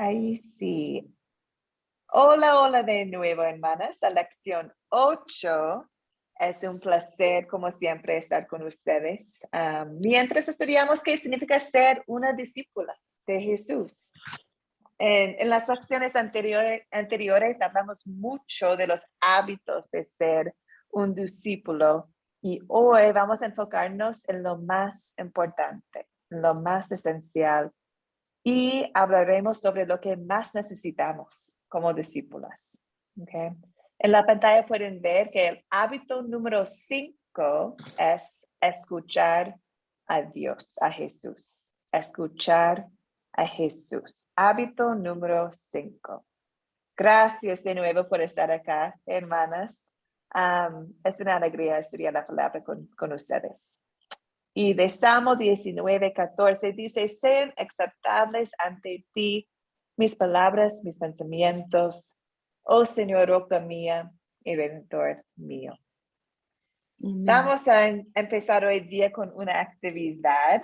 Ahí sí. Hola, hola de nuevo, hermanas, a la lección 8. Es un placer, como siempre, estar con ustedes. Mientras estudiamos qué significa ser una discípula de Jesús. En las lecciones anteriores hablamos mucho de los hábitos de ser un discípulo y hoy vamos a enfocarnos en lo más importante, en lo más esencial y hablaremos sobre lo que más necesitamos como discípulas. Okay. En la pantalla pueden ver que el hábito número 5 es escuchar a Dios, a Jesús. Escuchar a Jesús. Hábito número 5. Gracias de nuevo por estar acá, hermanas. Es una alegría estudiar la palabra con ustedes. Y de Salmo 19:14 dice, sean aceptables ante ti mis palabras, mis pensamientos, oh Señor, roca mía y redentor mío. Vamos a empezar hoy día con una actividad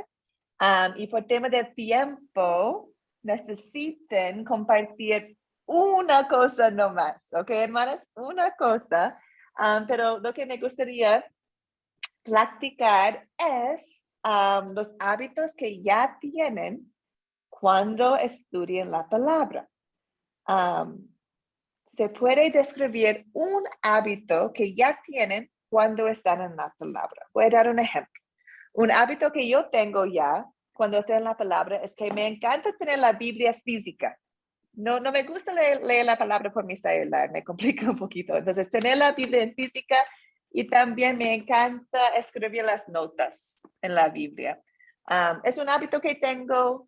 y por tema de tiempo necesitan compartir una cosa nomás, ¿ok, hermanas? Una cosa, pero lo que me gustaría practicar es los hábitos que ya tienen cuando estudian la palabra. Se puede describir un hábito que ya tienen cuando están en la palabra. Voy a dar un ejemplo. Un hábito que yo tengo ya cuando estoy en la palabra es que me encanta tener la Biblia física. No me gusta leer la palabra por mi celular, me complica un poquito. Entonces, tener la Biblia en física y también me encanta escribir las notas en la Biblia. Es un hábito que tengo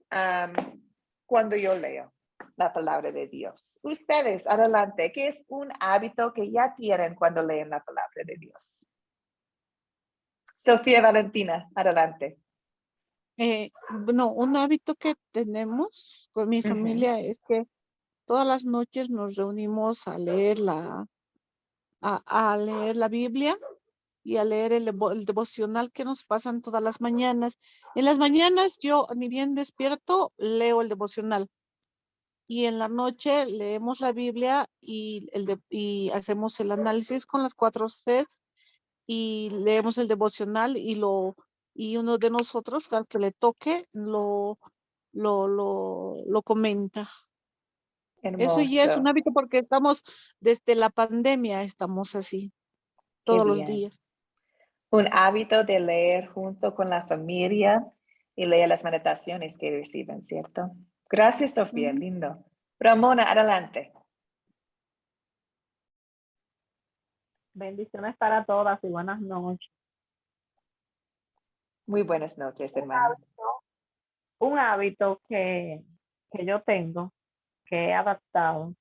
cuando yo leo la palabra de Dios. Ustedes, adelante, ¿qué es un hábito que ya tienen cuando leen la palabra de Dios? Sofía Valentina, adelante. Bueno, un hábito que tenemos con mi familia es que todas las noches nos reunimos a leer a leer la Biblia y a leer el devocional que nos pasan todas las mañanas. En las mañanas yo ni bien despierto, leo el devocional. Y en la noche leemos la Biblia y hacemos el análisis con las 4 Cs y leemos el devocional y uno de nosotros, al que le toque, lo comenta. Eso ya es un Hermoso. hábito porque estamos, desde la pandemia estamos así, Qué todos los bien. días. Un hábito de leer junto con la familia y leer las meditaciones que reciben, ¿cierto? Gracias, Sofía, Ujú. lindo. Ramona, adelante. Bendiciones para todas y buenas noches. Muy buenas noches, Un hermana. hábito, un hábito que yo tengo, que he adaptado,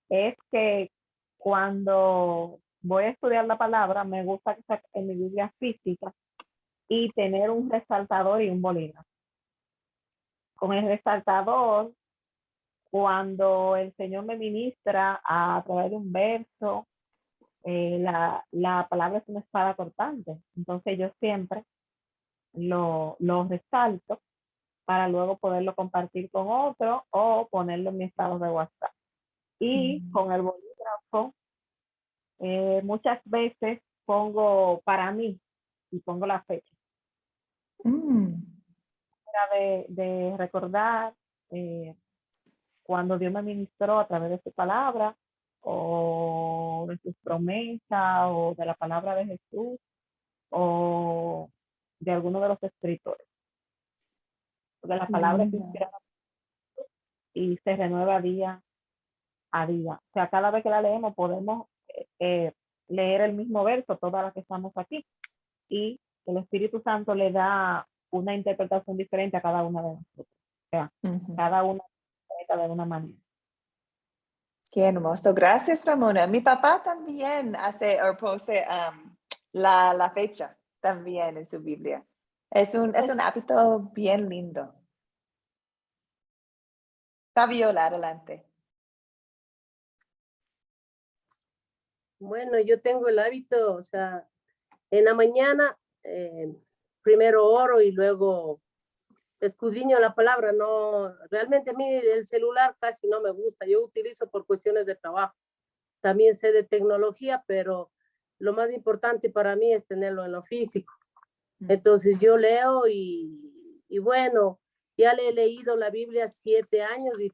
es que cuando voy a estudiar la palabra, me gusta que sea en mi Biblia física y tener un resaltador y un bolígrafo. Con el resaltador, cuando el Señor me ministra a través de un verso, la palabra es una espada cortante. Entonces yo siempre lo resalto para luego poderlo compartir con otro o ponerlo en mi estado de WhatsApp. Y con el bolígrafo, muchas veces pongo para mí y pongo la fecha. Mm, De recordar cuando Dios me ministró a través de su palabra o de sus promesas o de la palabra de Jesús o de alguno de los escritores. Porque la qué palabra es lindo. inspirada y se renueva día a día. O sea, cada vez que la leemos podemos leer el mismo verso, todas las que estamos aquí, y el Espíritu Santo le da una interpretación diferente a cada una de nosotros. O sea, cada una interpreta de una manera. Qué hermoso. Gracias, Ramona. Mi papá también hace o pose la fecha también en su Biblia. Es un hábito bien lindo. Fabiola, adelante. Bueno, yo tengo el hábito, o sea, en la mañana primero oro y luego escudriño la palabra. No, realmente a mí el celular casi no me gusta. Yo utilizo por cuestiones de trabajo. También sé de tecnología, pero lo más importante para mí es tenerlo en lo físico. Entonces yo leo y bueno, ya le he leído la Biblia 7 años y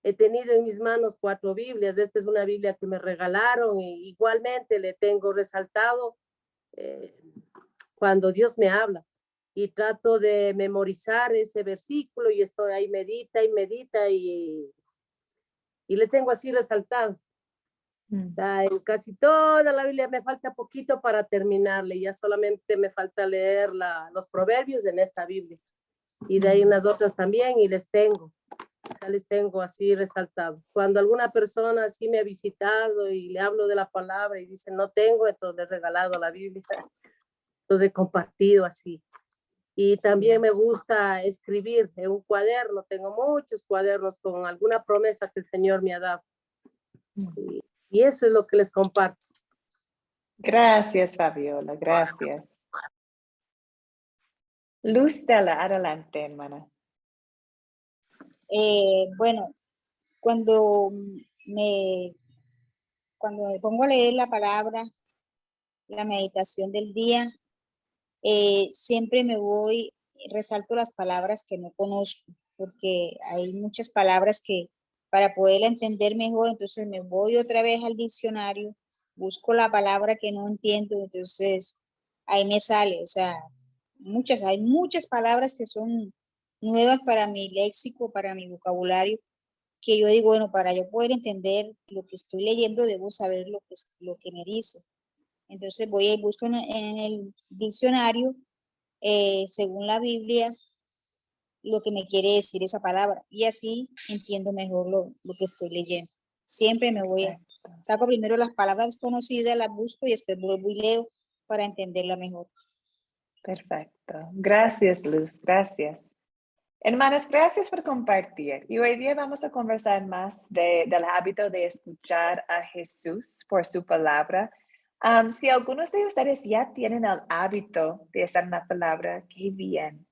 he tenido en mis manos 4 Biblias. Esta es una Biblia que me regalaron y igualmente le tengo resaltado cuando Dios me habla. Y trato de memorizar ese versículo y estoy ahí, medita y le tengo así resaltado. En casi toda la Biblia me falta poquito para terminarle, ya solamente me falta leer los proverbios en esta Biblia. Y de ahí unas otras también y les tengo así resaltado. Cuando alguna persona así me ha visitado y le hablo de la palabra y dice no tengo, entonces le he regalado la Biblia. Entonces he compartido así. Y también me gusta escribir en un cuaderno. Tengo muchos cuadernos con alguna promesa que el Señor me ha dado. Y eso es lo que les comparto. Gracias, Fabiola, gracias. Luz Stella, adelante, hermana. Bueno, cuando me pongo a leer la palabra, la meditación del día, siempre resalto las palabras que no conozco, porque hay muchas palabras que para poderla entender mejor, entonces me voy otra vez al diccionario, busco la palabra que no entiendo, entonces ahí me sale, o sea, hay muchas palabras que son nuevas para mi léxico, para mi vocabulario, que yo digo, bueno, para yo poder entender lo que estoy leyendo, debo saber lo que me dice. Entonces voy y busco en el diccionario, según la Biblia, lo que me quiere decir esa palabra. Y así entiendo mejor lo que estoy leyendo. Siempre saco primero las palabras desconocidas, las busco y después vuelvo y leo para entenderla mejor. Perfecto. Gracias, Luz. Gracias. Hermanas, gracias por compartir. Y hoy día vamos a conversar más del hábito de escuchar a Jesús por su palabra. Si algunos de ustedes ya tienen el hábito de estar en la palabra, qué bien.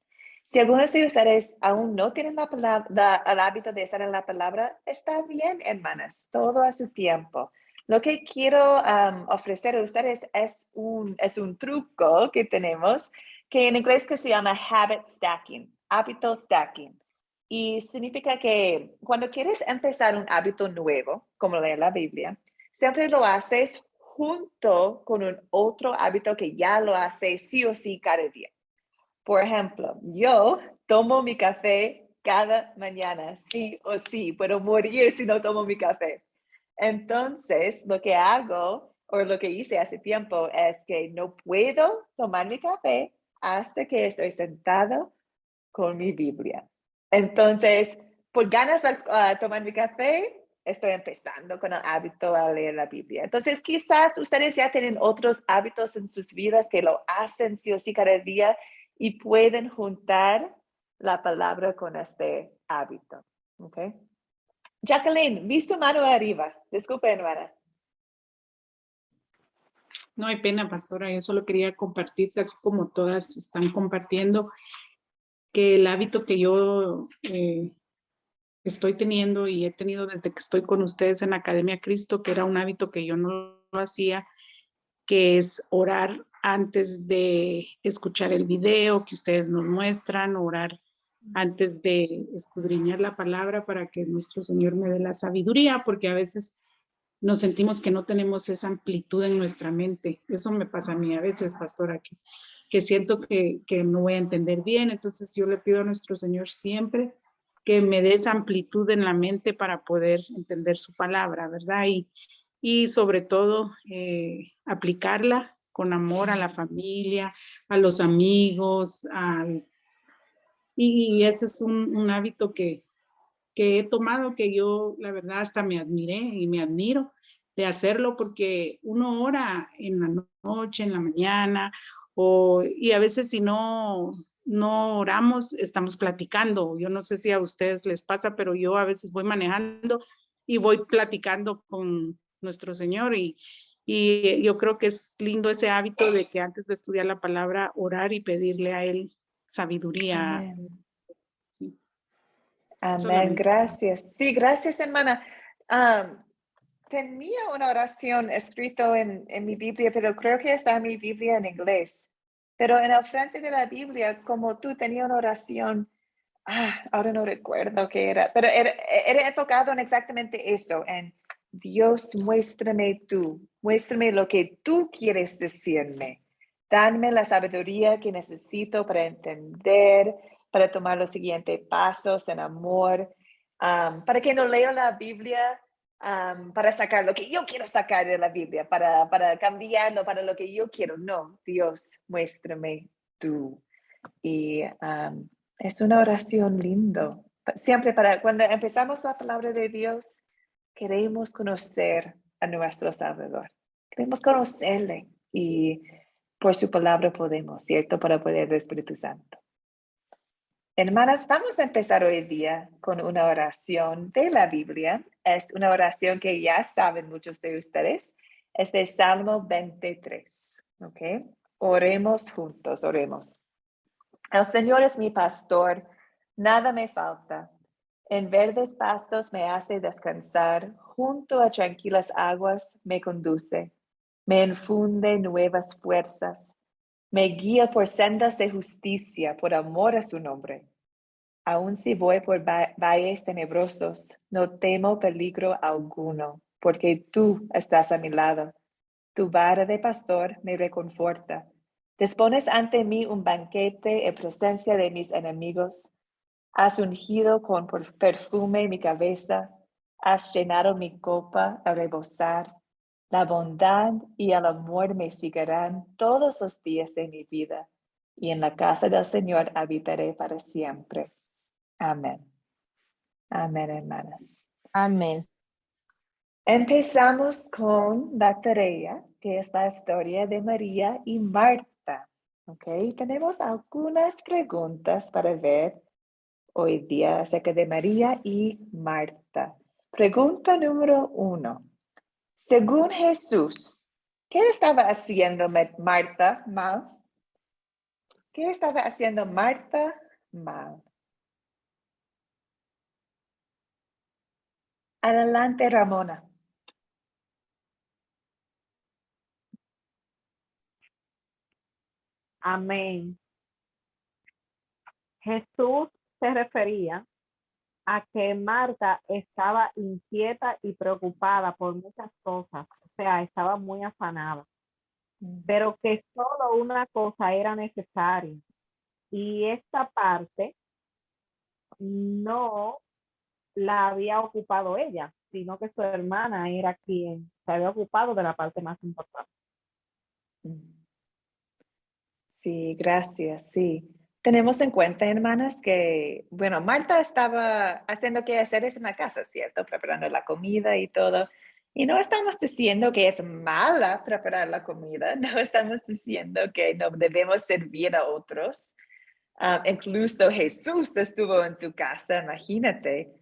Si algunos de ustedes aún no tienen el hábito de estar en la palabra, está bien, hermanas, todo a su tiempo. Lo que quiero ofrecer a ustedes es un truco que tenemos, que en inglés que se llama habit stacking, hábito stacking. Y significa que cuando quieres empezar un hábito nuevo, como leer la Biblia, siempre lo haces junto con un otro hábito que ya lo haces sí o sí cada día. Por ejemplo, yo tomo mi café cada mañana, sí o sí, puedo morir si no tomo mi café. Entonces, lo que hago, o lo que hice hace tiempo, es que no puedo tomar mi café hasta que estoy sentado con mi Biblia. Entonces, por ganas de tomar mi café, estoy empezando con el hábito a leer la Biblia. Entonces, quizás ustedes ya tienen otros hábitos en sus vidas que lo hacen sí o sí cada día y pueden juntar la palabra con este hábito. ¿Ok? Jacqueline, vi su mano arriba. Disculpe, hermana. No hay pena, pastora. Yo solo quería compartir, así como todas están compartiendo, que el hábito que yo estoy teniendo y he tenido desde que estoy con ustedes en Academia Cristo, que era un hábito que yo no lo hacía, que es orar antes de escuchar el video que ustedes nos muestran, orar antes de escudriñar la palabra para que nuestro Señor me dé la sabiduría, porque a veces nos sentimos que no tenemos esa amplitud en nuestra mente. Eso me pasa a mí a veces, pastora, que siento que no voy a entender bien. Entonces yo le pido a nuestro Señor siempre que me dé esa amplitud en la mente para poder entender su palabra, ¿verdad? Y sobre todo aplicarla con amor a la familia, a los amigos, y ese es un hábito que he tomado, que yo la verdad hasta me admiré y me admiro de hacerlo, porque uno ora en la noche, en la mañana, y a veces si no oramos, estamos platicando. Yo no sé si a ustedes les pasa, pero yo a veces voy manejando y voy platicando con nuestro Señor, y yo creo que es lindo ese hábito de que antes de estudiar la palabra, orar y pedirle a Él sabiduría. Amén. Sí. Amén, Solamente. gracias. Sí, gracias, hermana. Tenía una oración escrita en mi Biblia, pero creo que está en mi Biblia en inglés. Pero en el frente de la Biblia, como tú, tenía una oración. Ahora no recuerdo qué era, pero era enfocado en exactamente eso, en Dios, muéstrame tú, muéstrame lo que tú quieres decirme. Dame la sabiduría que necesito para entender, para tomar los siguientes pasos en amor, para que no leo la Biblia para sacar lo que yo quiero sacar de la Biblia, para cambiarlo, para lo que yo quiero. No, Dios, muéstrame tú. Y es una oración lindo. Siempre cuando empezamos la palabra de Dios, queremos conocer a nuestro Salvador. Queremos conocerle y por su palabra podemos, ¿cierto? Para poder del Espíritu Santo. Hermanas, vamos a empezar hoy día con una oración de la Biblia. Es una oración que ya saben muchos de ustedes. Es de Salmo 23. ¿Ok? Oremos juntos, oremos. El Señor es mi pastor, nada me falta. En verdes pastos me hace descansar, junto a tranquilas aguas me conduce, me infunde nuevas fuerzas, me guía por sendas de justicia, por amor a su nombre. Aun si voy por valles tenebrosos, no temo peligro alguno, porque tú estás a mi lado. Tu vara de pastor me reconforta. Dispones ante mí un banquete en presencia de mis enemigos. Has ungido con perfume mi cabeza. Has llenado mi copa a rebosar. La bondad y el amor me seguirán todos los días de mi vida. Y en la casa del Señor habitaré para siempre. Amén. Amén, hermanas. Amén. Empezamos con la tarea, que es la historia de María y Marta. ¿Ok? Tenemos algunas preguntas para ver hoy día acerca de María y Marta. Pregunta número 1. Según Jesús, ¿qué estaba haciendo Marta mal? ¿Qué estaba haciendo Marta mal? Adelante, Ramona. Amén. Jesús se refería a que Marta estaba inquieta y preocupada por muchas cosas, o sea, estaba muy afanada, pero que solo una cosa era necesaria, y esta parte no la había ocupado ella, sino que su hermana era quien se había ocupado de la parte más importante. Sí, gracias, sí. Tenemos en cuenta, hermanas, que, bueno, Marta estaba haciendo quehaceres en la casa, ¿cierto? Preparando la comida y todo. Y no estamos diciendo que es mala preparar la comida, no estamos diciendo que no debemos servir a otros. Incluso Jesús estuvo en su casa, imagínate.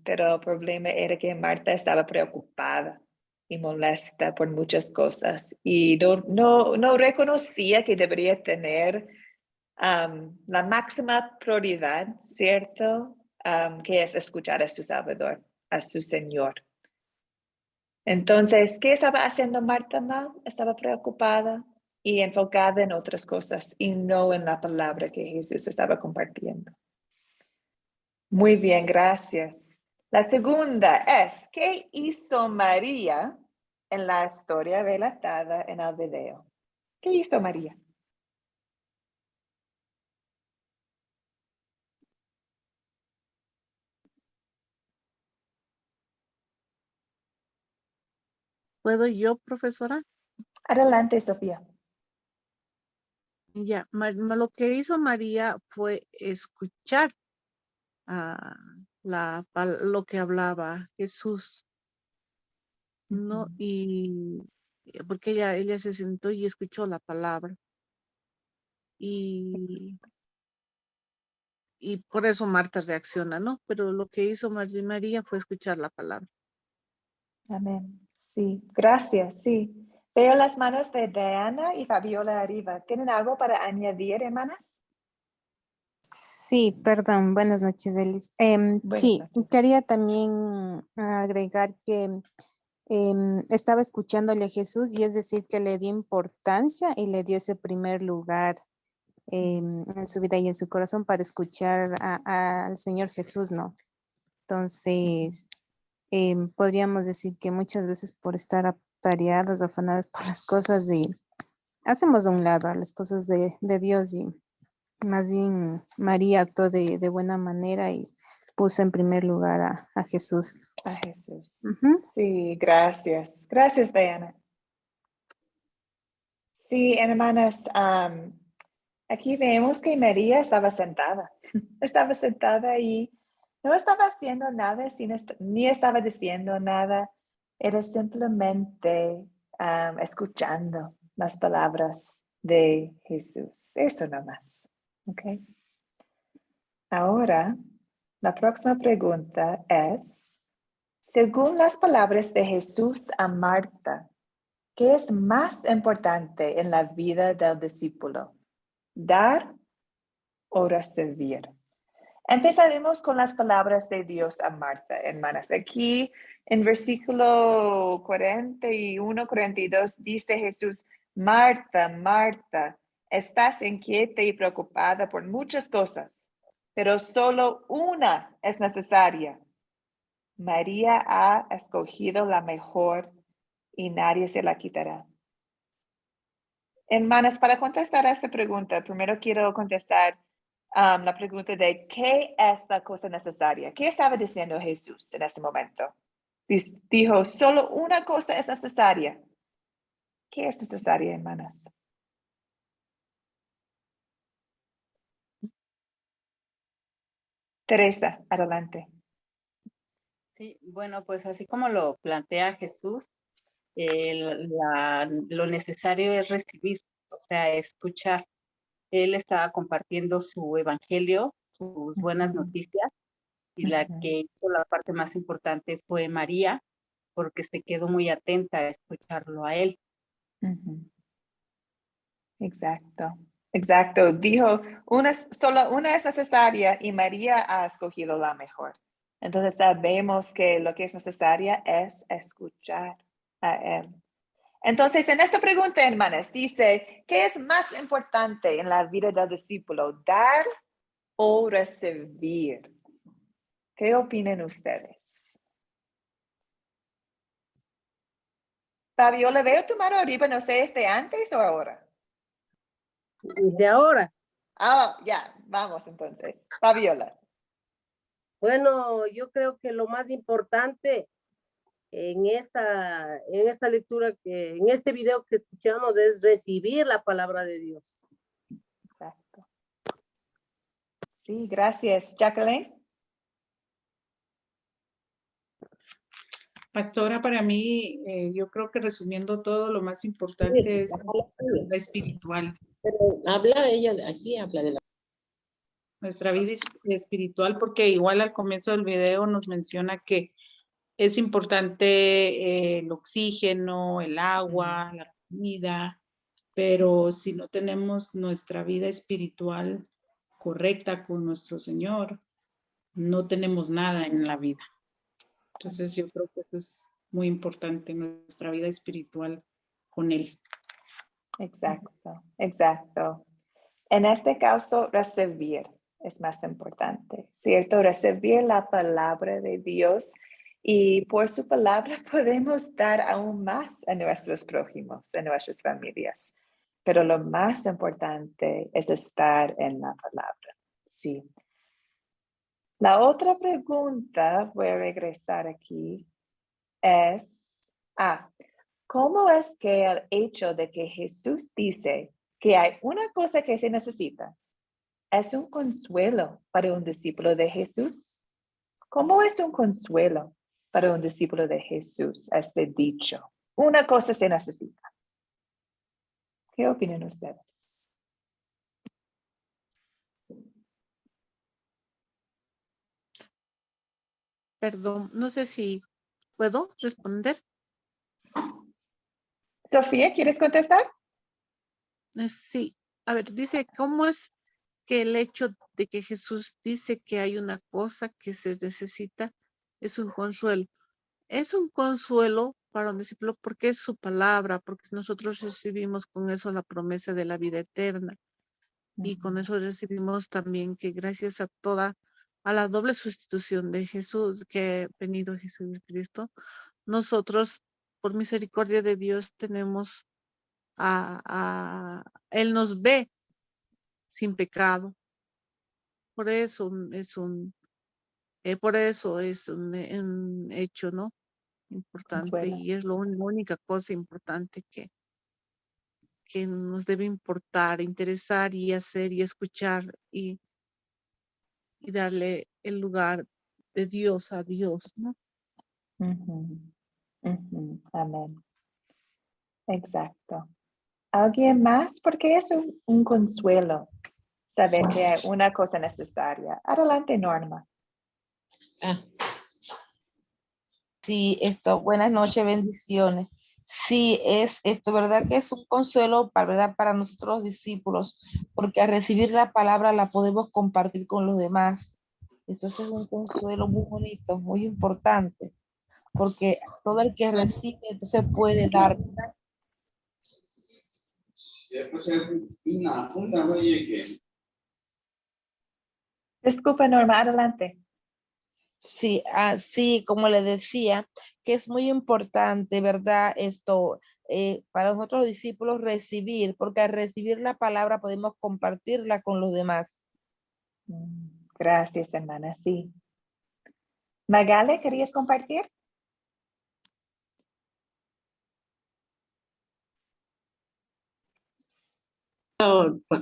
Pero el problema era que Marta estaba preocupada y molesta por muchas cosas y no reconocía que debería tener la máxima prioridad, ¿cierto? Que es escuchar a su Salvador, a su Señor. Entonces, ¿qué estaba haciendo Marta mal? Estaba preocupada y enfocada en otras cosas y no en la palabra que Jesús estaba compartiendo. Muy bien, gracias. La segunda es, ¿qué hizo María en la historia relatada en el video? ¿Qué hizo María? ¿Puedo yo, profesora? Adelante, Sofía. Ya, lo que hizo María fue escuchar lo que hablaba Jesús, ¿no? Y porque ella se sentó y escuchó la palabra. Y por eso Marta reacciona, ¿no? Pero lo que hizo María fue escuchar la palabra. Amén. Sí, gracias, sí. Veo las manos de Diana y Fabiola arriba. ¿Tienen algo para añadir, hermanas? Sí, perdón, buenas noches, Elis. Buenas Sí, noches. quería también agregar que estaba escuchándole a Jesús y es decir que le dio importancia y le dio ese primer lugar en su vida y en su corazón para escuchar al Señor Jesús, ¿no? Entonces, podríamos decir que muchas veces por estar atareados, afanados por las cosas hacemos a un lado a las cosas de Dios y más bien María actuó de buena manera y puso en primer lugar a Jesús. A Jesús. Ujú. Sí, gracias. Gracias, Diana. Sí, hermanas, aquí vemos que María estaba sentada. Estaba sentada y no estaba haciendo nada, ni estaba diciendo nada. Era simplemente escuchando las palabras de Jesús. Eso nomás. ¿Ok? Ahora, la próxima pregunta es, según las palabras de Jesús a Marta, ¿qué es más importante en la vida del discípulo? ¿Dar o recibir? Empezaremos con las palabras de Dios a Marta, hermanas. Aquí en versículo 41, 42 dice Jesús, Marta, Marta, estás inquieta y preocupada por muchas cosas, pero solo una es necesaria. María ha escogido la mejor y nadie se la quitará. Hermanas, para contestar a esta pregunta, primero quiero contestar la pregunta de ¿qué es la cosa necesaria? ¿Qué estaba diciendo Jesús en este momento? Dijo, solo una cosa es necesaria. ¿Qué es necesaria, hermanas? Teresa, adelante. Sí, bueno, pues así como lo plantea Jesús, lo necesario es recibir, o sea, escuchar. Él estaba compartiendo su evangelio, sus buenas noticias, y la que hizo la parte más importante fue María, porque se quedó muy atenta a escucharlo a él. Exacto, exacto. Dijo, solo una es necesaria y María ha escogido la mejor. Entonces sabemos que lo que es necesaria es escuchar a Él. Entonces, en esta pregunta, hermanas, dice, ¿qué es más importante en la vida del discípulo? ¿Dar o recibir? ¿Qué opinan ustedes? Fabiola, veo tu mano arriba, no sé, ¿es de antes o ahora? De ahora. Ah, ya, vamos entonces. Fabiola. Bueno, yo creo que lo más importante en esta lectura, en este video que escuchamos es recibir la palabra de Dios. Exacto. Sí, gracias. Jacqueline. Pastora, para mí, yo creo que resumiendo todo, lo más importante es la espiritual. Pero habla ella de aquí, habla de la... Nuestra vida espiritual, porque igual al comienzo del video nos menciona que es importante el oxígeno, el agua, la comida, pero si no tenemos nuestra vida espiritual correcta con nuestro Señor, no tenemos nada en la vida. Entonces yo creo que eso es muy importante, nuestra vida espiritual con Él. Exacto, exacto. En este caso, recibir es más importante, ¿cierto? Recibir la palabra de Dios y por su palabra podemos dar aún más a nuestros prójimos, a nuestras familias. Pero lo más importante es estar en la palabra, sí. La otra pregunta, voy a regresar aquí, es, ¿cómo es que el hecho de que Jesús dice que hay una cosa que se necesita es un consuelo para un discípulo de Jesús? ¿Cómo es un consuelo para un discípulo de Jesús este dicho? Una cosa se necesita. ¿Qué opinan ustedes? Perdón, no sé si puedo responder. Sofía, ¿quieres contestar? Sí, a ver, dice, ¿cómo es que el hecho de que Jesús dice que hay una cosa que se necesita es un consuelo. Es un consuelo para un discípulo porque es su palabra, porque nosotros recibimos con eso la promesa de la vida eterna. Y con eso recibimos también que gracias a la doble sustitución de Jesús, que ha venido Jesucristo, nosotros, por misericordia de Dios, tenemos Él nos ve sin pecado. Por eso es un hecho, ¿no? Importante, Consuelo. y es la única cosa importante que nos debe importar, interesar y hacer y escuchar y darle el lugar de Dios a Dios, ¿no? Amén. Exacto. ¿Alguien más? Porque es un consuelo saber que hay una cosa necesaria. Adelante, Norma. Ah, sí, buenas noches, bendiciones. Sí, es esto, ¿verdad? Que es un consuelo ¿verdad? Para nosotros los discípulos, porque al recibir la palabra la podemos compartir con los demás. Entonces es un consuelo muy bonito, muy importante, porque todo el que recibe entonces puede dar. Disculpa, Norma, adelante. Sí, sí, como le decía, que es muy importante, ¿verdad? Para nosotros los discípulos recibir, porque al recibir la palabra podemos compartirla con los demás. Gracias, hermana. Sí. Magale, ¿querías compartir?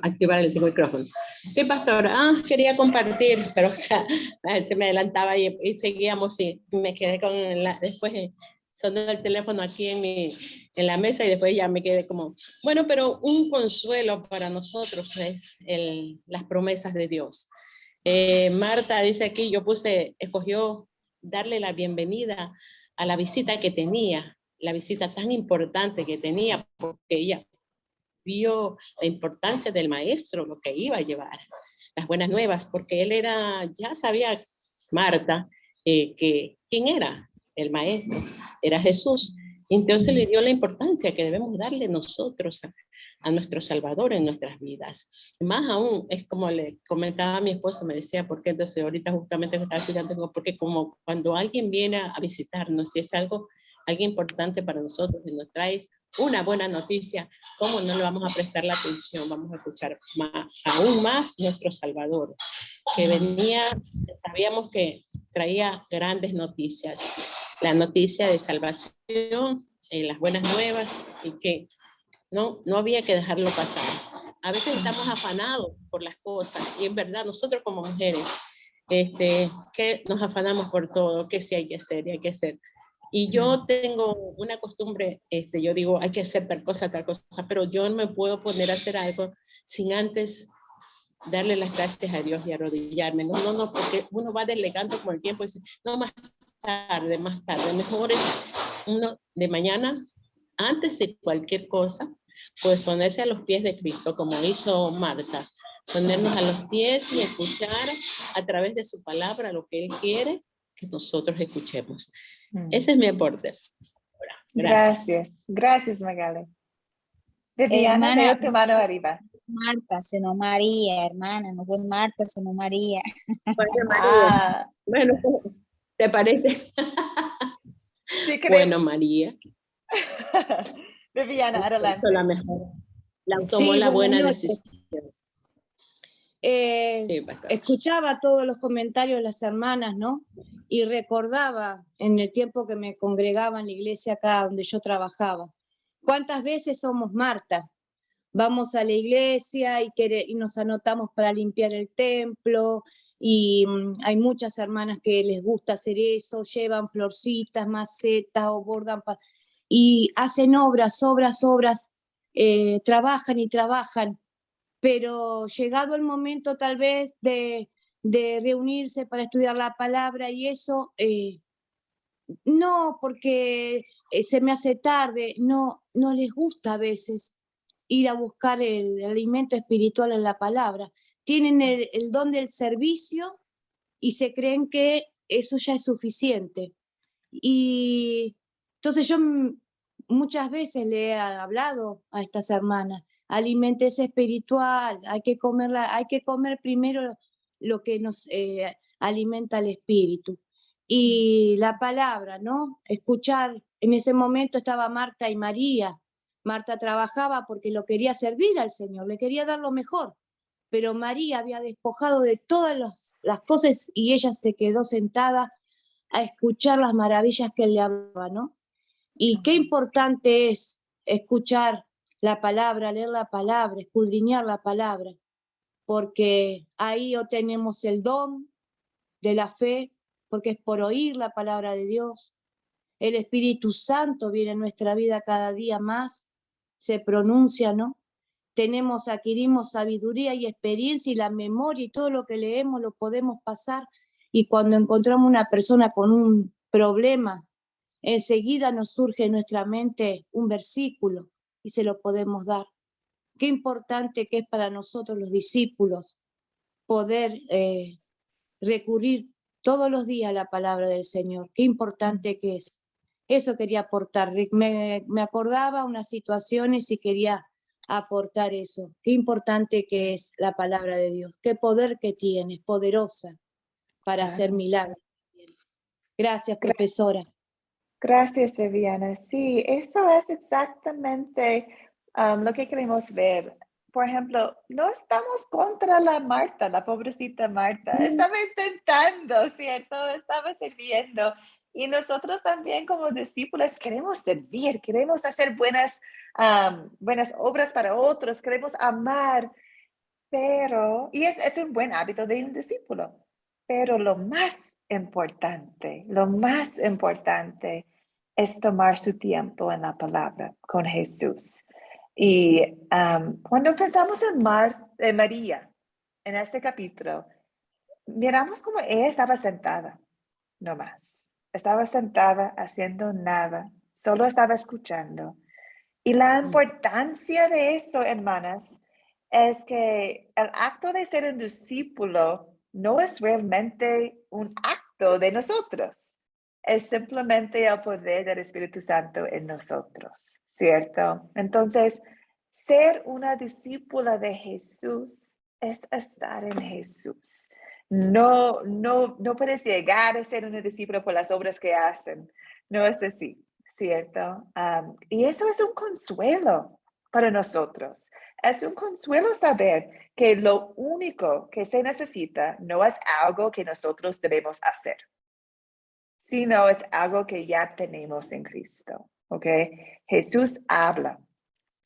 Activar el micrófono. Sí, pastor. Quería compartir, pero se me adelantaba y seguíamos y me quedé con después sonó el teléfono aquí en la mesa y después ya me quedé como, bueno, pero un consuelo para nosotros es las promesas de Dios. Marta dice aquí, escogió darle la bienvenida a la visita que tenía, la visita tan importante que tenía, porque ella vio la importancia del maestro, lo que iba a llevar, las buenas nuevas, porque él ya sabía, Marta, quién era el maestro, era Jesús. Entonces le dio la importancia que debemos darle nosotros a nuestro Salvador en nuestras vidas. Más aún, es como le comentaba a mi esposo, me decía, porque entonces ahorita justamente estaba estudiando, porque como cuando alguien viene a visitarnos, si es algo importante para nosotros y nos traes una buena noticia, ¿cómo no le vamos a prestar la atención? Vamos a escuchar aún más nuestro Salvador, que venía, sabíamos que traía grandes noticias, la noticia de salvación, las buenas nuevas, y que no había que dejarlo pasar. A veces estamos afanados por las cosas, y en verdad nosotros como mujeres, que nos afanamos por todo, que sí hay que hacer y hay que hacer. Y yo tengo una costumbre, yo digo, hay que hacer tal cosa, pero yo no me puedo poner a hacer algo sin antes darle las gracias a Dios y arrodillarme. No, porque uno va delegando con el tiempo y dice, no, más tarde, mejor es uno de mañana, antes de cualquier cosa, pues ponerse a los pies de Cristo, como hizo Marta, ponernos a los pies y escuchar a través de su palabra lo que Él quiere que nosotros escuchemos. Ese es mi aporte. Gracias. Gracias, Magale. Viviana, Hermana, veo tu mano arriba. Marta, sino María, hermana, no fue Marta, sino María. María. Bueno, ¿te parece? Sí, creo. Bueno, María. Viviana, adelante. La mejor. Tomó la buena decisión. Sí, escuchaba todos los comentarios de las hermanas, ¿no? Y recordaba en el tiempo que me congregaba en la iglesia acá donde yo trabajaba. ¿Cuántas veces somos Marta? Vamos a la iglesia y nos anotamos para limpiar el templo, y hay muchas hermanas que les gusta hacer eso, llevan florcitas, macetas o bordan y hacen obras, trabajan y trabajan. Pero llegado el momento tal vez de reunirse para estudiar la palabra y eso, no, porque se me hace tarde, no les gusta a veces ir a buscar el alimento espiritual en la palabra. tienen el don del servicio y se creen que eso ya es suficiente. Y entonces yo muchas veces le he hablado a estas hermanas, aliméntese espiritual, hay que comer primero lo que nos alimenta el espíritu. Y la palabra, ¿no? Escuchar, en ese momento estaba Marta y María. Marta trabajaba porque lo quería servir al Señor, le quería dar lo mejor, pero María había despojado de todas las cosas y ella se quedó sentada a escuchar las maravillas que él le hablaba, ¿no? Y qué importante es escuchar la palabra, leer la palabra, escudriñar la palabra, porque ahí obtenemos el don de la fe, porque es por oír la palabra de Dios. El Espíritu Santo viene en nuestra vida cada día más, se pronuncia, ¿no? Adquirimos sabiduría y experiencia y la memoria y todo lo que leemos lo podemos pasar. Y cuando encontramos una persona con un problema, enseguida nos surge en nuestra mente un versículo y se lo podemos dar. Qué importante que es para nosotros los discípulos poder recurrir todos los días a la palabra del Señor. Qué importante que es. Eso quería aportar. Me acordaba unas situaciones y quería aportar eso. Qué importante que es la palabra de Dios. Qué poder que tiene, poderosa para hacer milagros. Gracias, profesora. Gracias, Viviana. Sí, eso es exactamente lo que queremos ver. Por ejemplo, no estamos contra la Marta, la pobrecita Marta. Estaba intentando, ¿cierto? Estaba sirviendo. Y nosotros también como discípulos queremos servir, queremos hacer buenas obras para otros, queremos amar. Pero, y es un buen hábito de un discípulo. Pero lo más importante es tomar su tiempo en la palabra con Jesús. Y cuando pensamos en María, en este capítulo, miramos cómo ella estaba sentada, no más. Estaba sentada haciendo nada, solo estaba escuchando. Y la importancia de eso, hermanas, es que el acto de ser un discípulo no es realmente un acto de nosotros. Es simplemente el poder del Espíritu Santo en nosotros, ¿cierto? Entonces, ser una discípula de Jesús es estar en Jesús. No puedes llegar a ser una discípula por las obras que hacen. No es así. ¿Cierto? Y eso es un consuelo para nosotros. Es un consuelo saber que lo único que se necesita no es algo que nosotros debemos hacer, sino es algo que ya tenemos en Cristo. ¿Ok? Jesús habla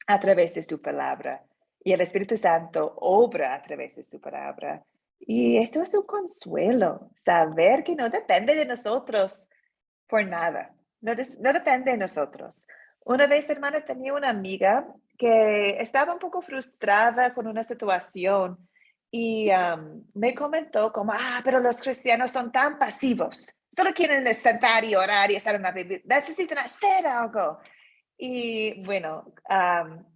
a través de su palabra y el Espíritu Santo obra a través de su palabra. Y eso es un consuelo, saber que no depende de nosotros por nada. No depende de nosotros. Una vez, hermana, tenía una amiga que estaba un poco frustrada con una situación y me comentó como, pero los cristianos son tan pasivos. Solo quieren sentar y orar y estar en la Biblia. Necesitan hacer algo. Y bueno,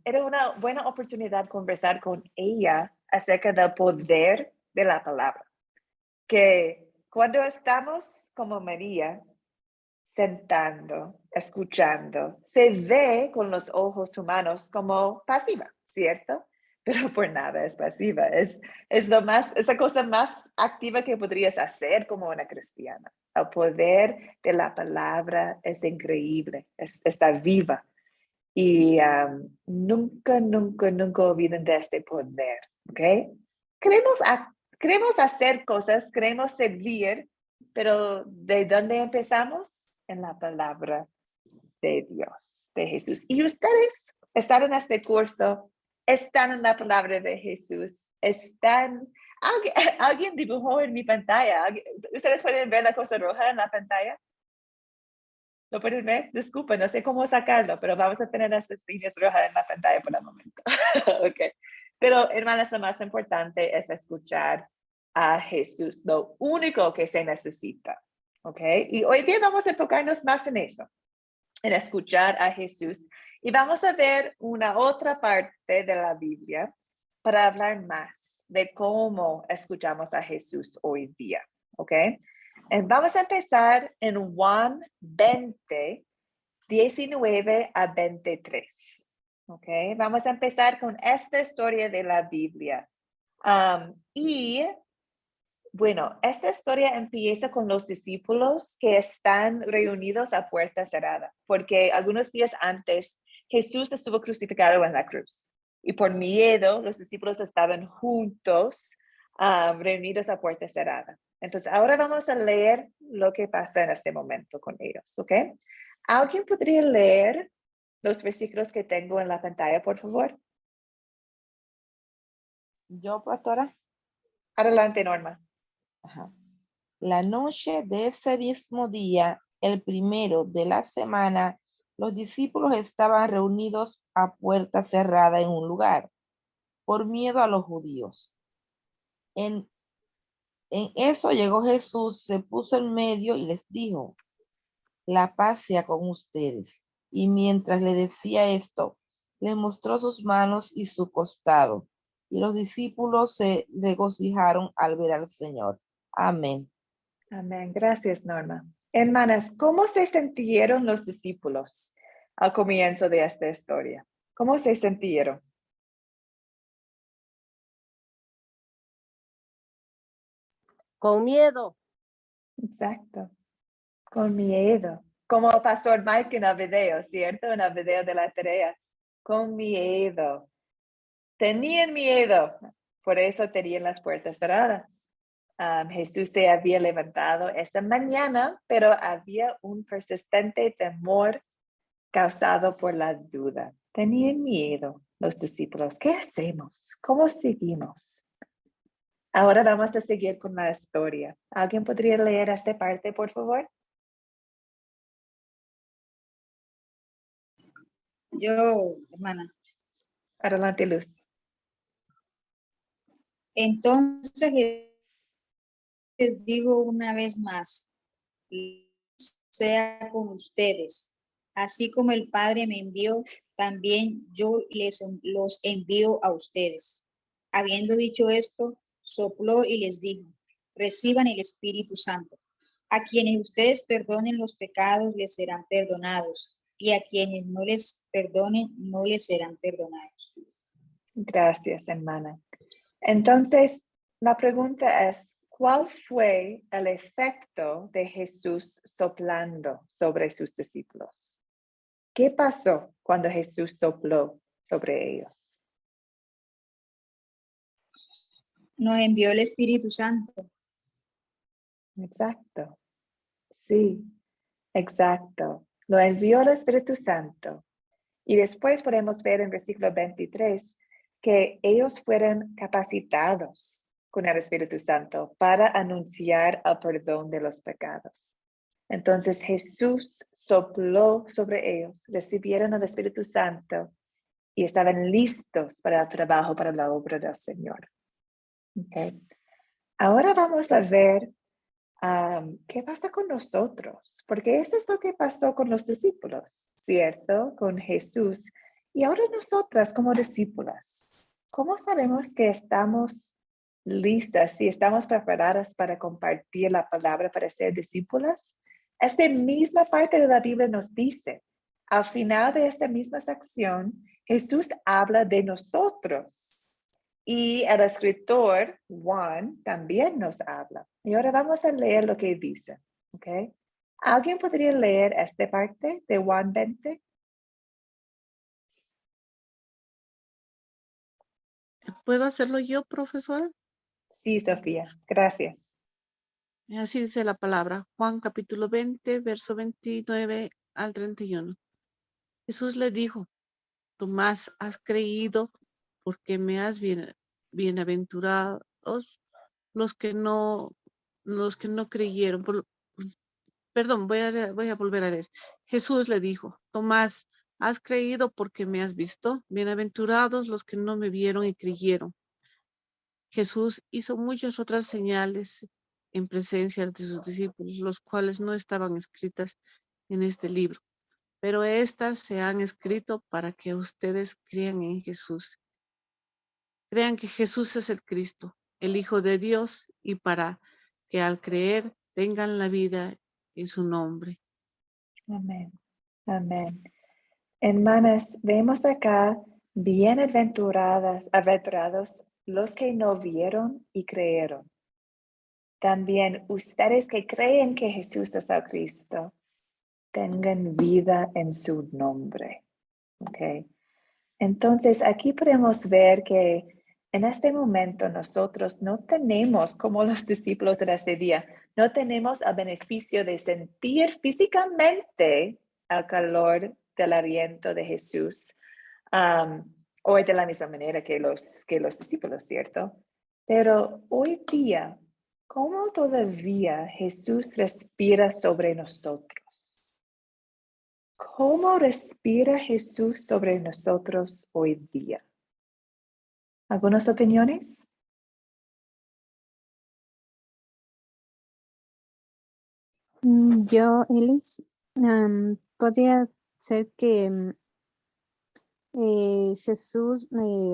era una buena oportunidad conversar con ella acerca del poder de la palabra. Que cuando estamos como María, sentando, escuchando, se ve con los ojos humanos como pasiva, ¿cierto? Pero por nada es pasiva, es la cosa más activa que podrías hacer como una cristiana. El poder de la palabra es increíble, está viva. Y nunca olviden de este poder, ¿ok? Queremos hacer cosas, queremos servir, pero ¿de dónde empezamos? En la palabra de Dios, de Jesús. Y ustedes están en este curso, están en la palabra de Jesús, alguien dibujó en mi pantalla. ¿Ustedes pueden ver la cosa roja en la pantalla? ¿Lo pueden ver? Disculpen, no sé cómo sacarlo, pero vamos a tener estas líneas rojas en la pantalla por el momento. Okay. Pero, hermanas, lo más importante es escuchar a Jesús, lo único que se necesita. ¿Ok? Y hoy día vamos a enfocarnos más en eso, en escuchar a Jesús. Y vamos a ver una otra parte de la Biblia para hablar más de cómo escuchamos a Jesús hoy día, ¿ok? Vamos a empezar en Juan 20, 19 a 23, ¿ok? Vamos a empezar con esta historia de la Biblia. Y bueno, esta historia empieza con los discípulos que están reunidos a puerta cerrada, porque algunos días antes Jesús estuvo crucificado en la cruz y por miedo los discípulos estaban juntos, reunidos a puerta cerrada. Entonces ahora vamos a leer lo que pasa en este momento con ellos, ¿ok? ¿Alguien podría leer los versículos que tengo en la pantalla, por favor? Yo, pastora. Adelante, Norma. Ajá. La noche de ese mismo día, el primero de la semana, los discípulos estaban reunidos a puerta cerrada en un lugar, por miedo a los judíos. En eso llegó Jesús, se puso en medio y les dijo, la paz sea con ustedes. Y mientras le decía esto, le mostró sus manos y su costado. Y los discípulos se regocijaron al ver al Señor. Amén. Amén. Gracias, Norma. Hermanas, ¿cómo se sintieron los discípulos al comienzo de esta historia? ¿Cómo se sintieron? Con miedo. Exacto. Con miedo. Como el pastor Mike en el video, ¿cierto? En el video de la tarea. Con miedo. Tenían miedo. Por eso tenían las puertas cerradas. Jesús se había levantado esa mañana, pero había un persistente temor causado por la duda. Tenían miedo los discípulos. ¿Qué hacemos? ¿Cómo seguimos? Ahora vamos a seguir con la historia. ¿Alguien podría leer esta parte, por favor? Yo, hermana. Adelante, Luz. Entonces les digo una vez más, sea con ustedes. Así como el Padre me envió, también yo los envío a ustedes. Habiendo dicho esto, sopló y les dijo, reciban el Espíritu Santo. A quienes ustedes perdonen los pecados les serán perdonados, y a quienes no les perdonen no les serán perdonados. Gracias, hermana. Entonces, la pregunta es, ¿cuál fue el efecto de Jesús soplando sobre sus discípulos? ¿Qué pasó cuando Jesús sopló sobre ellos? Nos envió el Espíritu Santo. Exacto. Sí, exacto. Lo envió el Espíritu Santo. Y después podemos ver en versículo 23 que ellos fueron capacitados con el Espíritu Santo para anunciar el perdón de los pecados. Entonces Jesús sopló sobre ellos, recibieron el Espíritu Santo y estaban listos para el trabajo, para la obra del Señor. Okay. Ahora vamos a ver qué pasa con nosotros, porque eso es lo que pasó con los discípulos, ¿cierto? Con Jesús. Y ahora nosotras como discípulas, ¿cómo sabemos que estamos listas, si estamos preparadas para compartir la palabra, para ser discípulas? Esta misma parte de la Biblia nos dice, al final de esta misma sección, Jesús habla de nosotros. Y el escritor Juan también nos habla. Y ahora vamos a leer lo que dice. ¿Ok? ¿Alguien podría leer esta parte de Juan 20? ¿Puedo hacerlo yo, profesora? Sí, Sofía. Gracias. Así dice la palabra. Juan capítulo 20, verso 29 al 31. Jesús le dijo, Tomás, has creído porque me has bienaventurados los que no creyeron. Perdón, voy a volver a leer. Jesús le dijo, Tomás, has creído porque me has visto. Bienaventurados los que no me vieron y creyeron. Jesús hizo muchas otras señales en presencia de sus discípulos, los cuales no estaban escritas en este libro, pero estas se han escrito para que ustedes crean en Jesús. crean que Jesús es el Cristo, el Hijo de Dios, y para que al creer tengan la vida en su nombre. Amén. Amén. Hermanas, vemos acá, aventurados los que no vieron y creyeron. También ustedes que creen que Jesús es el Cristo, tengan vida en su nombre. ¿Ok? Entonces, aquí podemos ver que en este momento nosotros no tenemos, como los discípulos en este día, no tenemos el beneficio de sentir físicamente el calor del aliento de Jesús, hoy de la misma manera que los discípulos, ¿cierto? Pero hoy día, ¿cómo todavía Jesús respira sobre nosotros? ¿Cómo respira Jesús sobre nosotros hoy día? ¿Algunas opiniones? Yo, Elis, podría ser que Jesús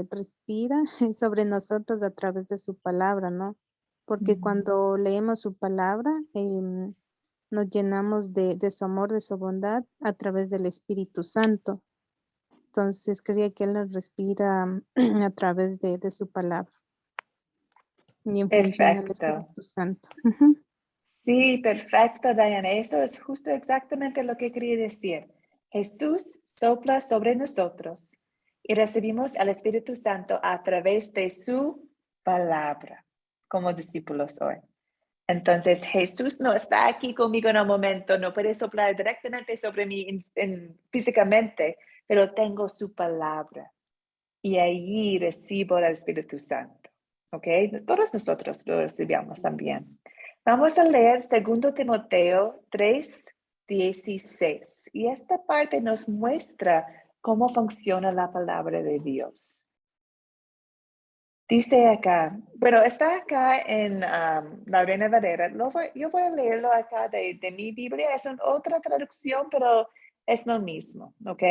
respira sobre nosotros a través de su palabra, ¿no? Porque cuando leemos su palabra, nos llenamos de su amor, de su bondad a través del Espíritu Santo. Entonces, creía que Él nos respira a través de su palabra y en función del Espíritu Santo. Sí, perfecto, Diana. Eso es justo exactamente lo que quería decir. Jesús sopla sobre nosotros y recibimos al Espíritu Santo a través de su palabra, como discípulos hoy. Entonces, Jesús no está aquí conmigo en el momento, no puede soplar directamente sobre mí físicamente, pero tengo su palabra y allí recibo el Espíritu Santo. ¿Ok? Todos nosotros lo recibimos también. Vamos a leer 2 Timoteo 3:16 y esta parte nos muestra cómo funciona la palabra de Dios. Dice acá, bueno, está acá en la Reina Valera. Yo voy a leerlo acá de mi Biblia. Es otra traducción, pero es lo mismo, ¿ok?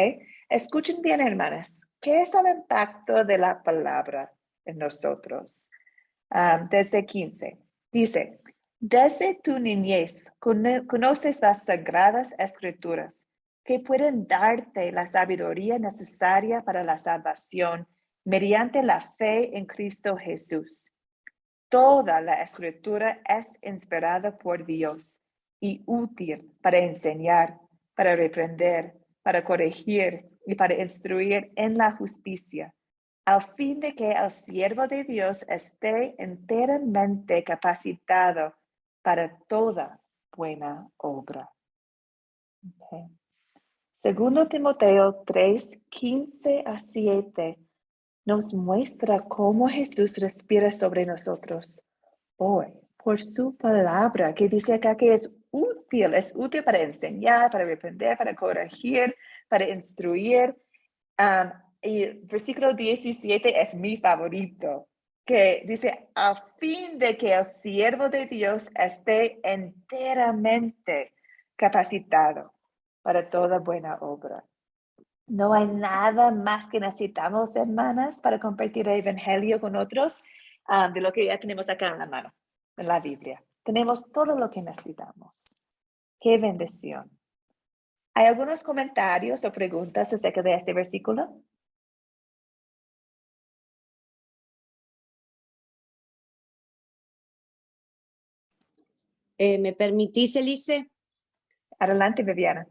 Escuchen bien, hermanas. ¿Qué es el impacto de la palabra en nosotros? Desde 15. Dice, desde tu niñez conoces las sagradas escrituras que pueden darte la sabiduría necesaria para la salvación mediante la fe en Cristo Jesús. Toda la escritura es inspirada por Dios y útil para enseñar, para reprender, para corregir y para instruir en la justicia, al fin de que el siervo de Dios esté enteramente capacitado para toda buena obra. Okay. 2 Timoteo 3:15-7 nos muestra cómo Jesús respira sobre nosotros hoy por su palabra, que dice acá que es útil para enseñar, para reprender, para corregir, para instruir. Y el versículo 17 es mi favorito, que dice, a fin de que el siervo de Dios esté enteramente capacitado para toda buena obra. No hay nada más que necesitamos, hermanas, para compartir el evangelio con otros de lo que ya tenemos acá en la mano, en la Biblia. Tenemos todo lo que necesitamos. ¡Qué bendición! ¿Hay algunos comentarios o preguntas acerca de este versículo? ¿Me permitís, Elise? Adelante, Viviana.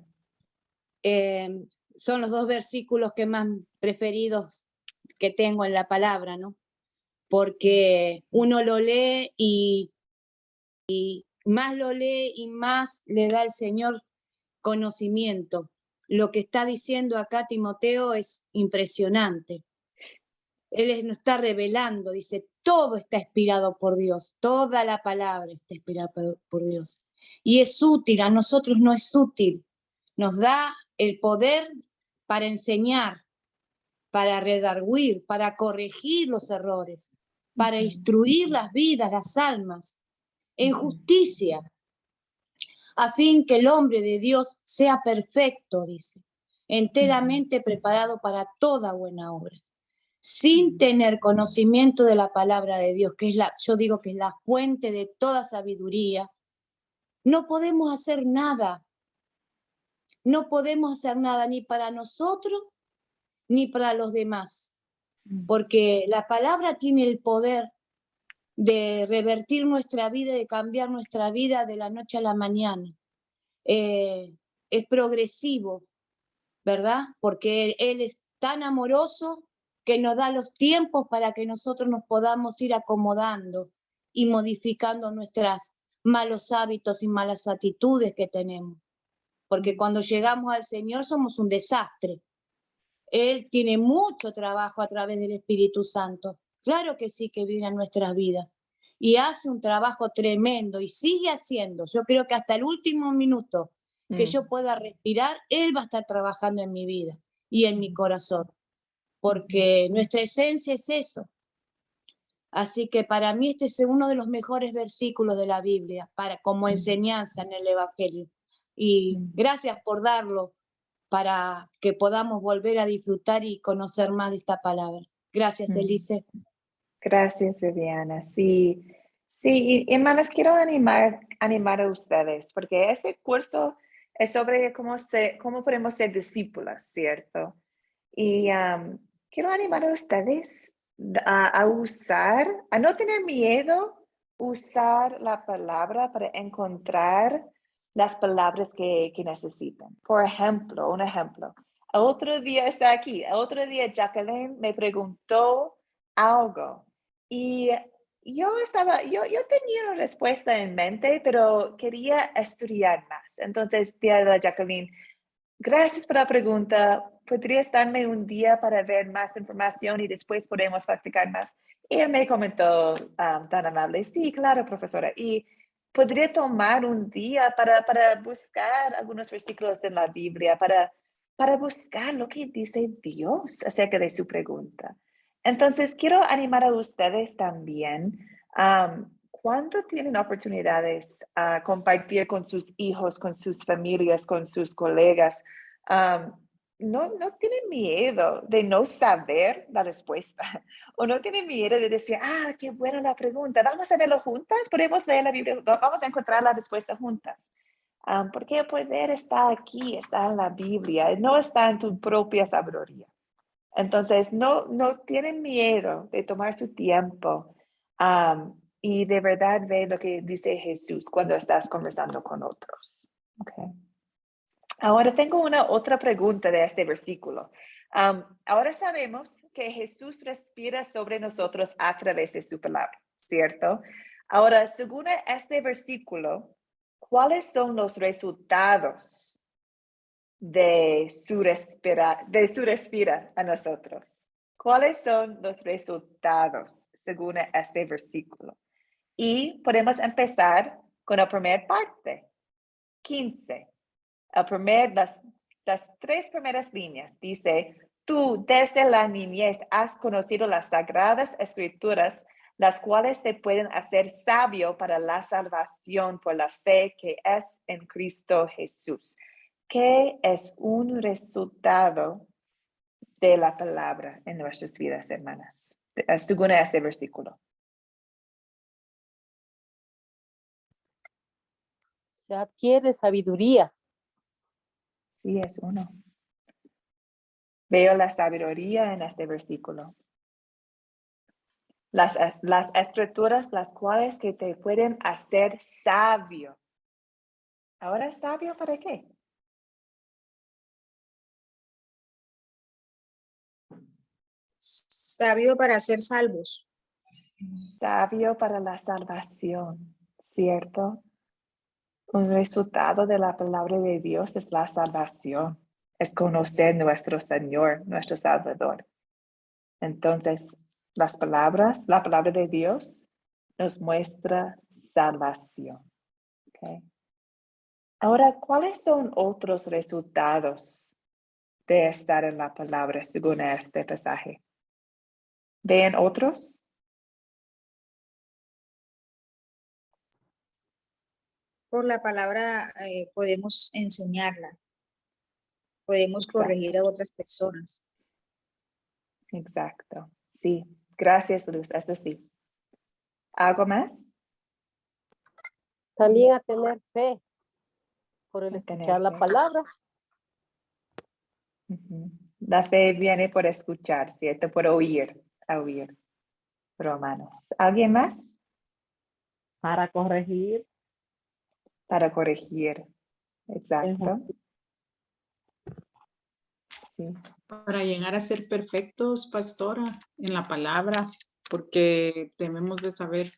Son los 2 versículos que más preferidos que tengo en la palabra, ¿no? Porque uno lo lee y más lo lee y más le da al Señor conocimiento. Lo que está diciendo acá Timoteo es impresionante. Él nos está revelando, dice, todo está inspirado por Dios, toda la palabra está inspirada por Dios. Y es útil, a nosotros no es útil, nos da el poder para enseñar, para redarguir, para corregir los errores, para instruir las vidas, las almas, en justicia, a fin que el hombre de Dios sea perfecto, dice, enteramente preparado para toda buena obra. sin tener conocimiento de la palabra de Dios, que es yo digo que es la fuente de toda sabiduría, no podemos hacer nada. No podemos hacer nada ni para nosotros ni para los demás, porque la palabra tiene el poder de revertir nuestra vida, de cambiar nuestra vida de la noche a la mañana. Es progresivo, ¿verdad? Porque Él es tan amoroso que nos da los tiempos para que nosotros nos podamos ir acomodando y modificando nuestros malos hábitos y malas actitudes que tenemos. Porque cuando llegamos al Señor somos un desastre. Él tiene mucho trabajo a través del Espíritu Santo. Claro que sí que vive en nuestras vidas. Y hace un trabajo tremendo y sigue haciendo. Yo creo que hasta el último minuto que yo pueda respirar, Él va a estar trabajando en mi vida y en mi corazón. Porque nuestra esencia es eso. Así que para mí este es uno de los mejores versículos de la Biblia, como enseñanza en el Evangelio. Y gracias por darlo para que podamos volver a disfrutar y conocer más de esta palabra. Gracias, Elise. Gracias, Viviana. Sí, sí, y hermanas, quiero animar a ustedes, porque este curso es sobre cómo podemos ser discípulas, ¿cierto? Y quiero animar a ustedes a no tener miedo, usar la palabra para encontrar las palabras que necesitan. Por ejemplo, un ejemplo. Otro día está aquí, otro día Jacqueline me preguntó algo y yo tenía una respuesta en mente, pero quería estudiar más. Entonces, Jacqueline, gracias por la pregunta. ¿Podrías darme un día para ver más información y después podemos practicar más? Ella me comentó tan amable. Sí, claro, profesora. Y podría tomar un día para buscar algunos versículos en la Biblia, para buscar lo que dice Dios acerca de su pregunta. Entonces, quiero animar a ustedes también. Cuando tienen oportunidades a compartir con sus hijos, con sus familias, con sus colegas, no tienen miedo de no saber la respuesta o no tienen miedo de decir, qué buena la pregunta, vamos a verlo juntas, podemos leer la Biblia, vamos a encontrar la respuesta juntas. Porque el poder está aquí, está en la Biblia, no está en tu propia sabiduría. Entonces, no tienen miedo de tomar su tiempo y de verdad ver lo que dice Jesús cuando estás conversando con otros. Okay. Ahora tengo otra pregunta de este versículo. Ahora sabemos que Jesús respira sobre nosotros a través de su palabra, ¿cierto? Ahora, según este versículo, ¿cuáles son los resultados de su respira a nosotros? ¿Cuáles son los resultados según este versículo? Y podemos empezar con la primera parte, 15. Las 3 primeras líneas dice, tú desde la niñez has conocido las sagradas escrituras, las cuales te pueden hacer sabio para la salvación por la fe que es en Cristo Jesús. ¿Qué es un resultado de la palabra en nuestras vidas, hermanas? Según este versículo. Se adquiere sabiduría. Sí, es uno. Veo la sabiduría en este versículo. Las escrituras, las cuales que te pueden hacer sabio. Ahora, ¿sabio para qué? Sabio para ser salvos. Sabio para la salvación, ¿cierto? Un resultado de la palabra de Dios es la salvación. Es conocer nuestro Señor, nuestro Salvador. Entonces, la palabra de Dios nos muestra salvación. Okay. Ahora, ¿cuáles son otros resultados de estar en la palabra según este pasaje? ¿Ven otros? Por la palabra podemos enseñarla, podemos Exacto. corregir a otras personas. Exacto. sí. Gracias, Luz. Eso sí. ¿Algo más? También a tener fe por el A tener escuchar la fe. palabra. Ujú. La fe viene por escuchar, ¿cierto? Por oír, a oír. Romanos. ¿Alguien más? Para corregir. Para corregir. Exacto. Sí. Para llegar a ser perfectos, pastora, en la palabra, porque debemos de saber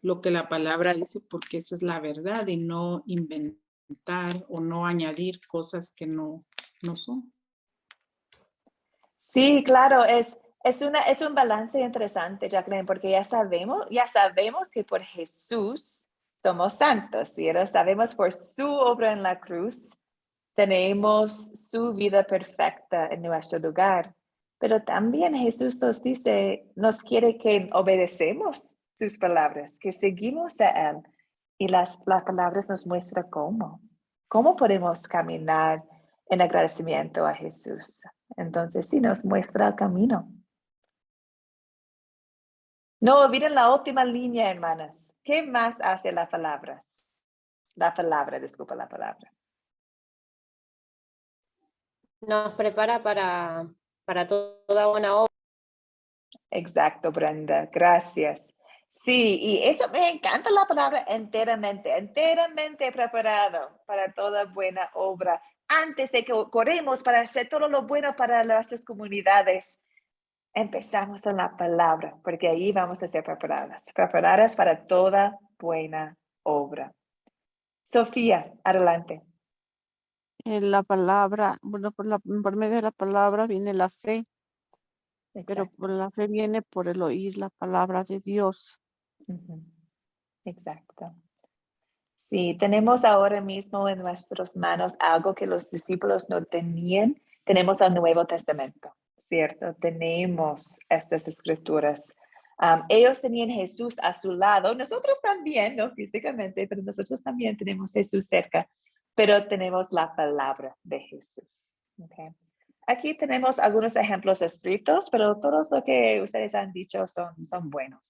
lo que la palabra dice, porque esa es la verdad y no inventar o no añadir cosas que no son. Sí, claro, es un balance interesante, Jacqueline, porque ya sabemos que por Jesús somos santos, ¿cierto? Sabemos por su obra en la cruz tenemos su vida perfecta en nuestro lugar. Pero también Jesús nos quiere que obedecemos sus palabras, que seguimos a Él. Y las palabras nos muestran cómo podemos caminar en agradecimiento a Jesús. Entonces, sí, nos muestra el camino. No olviden la última línea, hermanas. ¿Qué más hace la palabra? La palabra. Nos prepara para toda buena obra. Exacto, Brenda. Gracias. Sí, y eso me encanta la palabra enteramente preparado para toda buena obra. Antes de que corremos para hacer todo lo bueno para nuestras comunidades, empezamos en la palabra, porque ahí vamos a ser preparadas para toda buena obra. Sofía, adelante. En la palabra, bueno, por medio de la palabra viene la fe, pero Exacto. por la fe viene por el oír la palabra de Dios. Ujú. Exacto. Sí, tenemos ahora mismo en nuestras manos algo que los discípulos no tenían. Tenemos el Nuevo Testamento, ¿cierto? Tenemos estas escrituras. Ellos tenían Jesús a su lado. Nosotros también, no físicamente, pero nosotros también tenemos Jesús cerca. Pero tenemos la palabra de Jesús. Okay. Aquí tenemos algunos ejemplos escritos, pero todos lo que ustedes han dicho son buenos.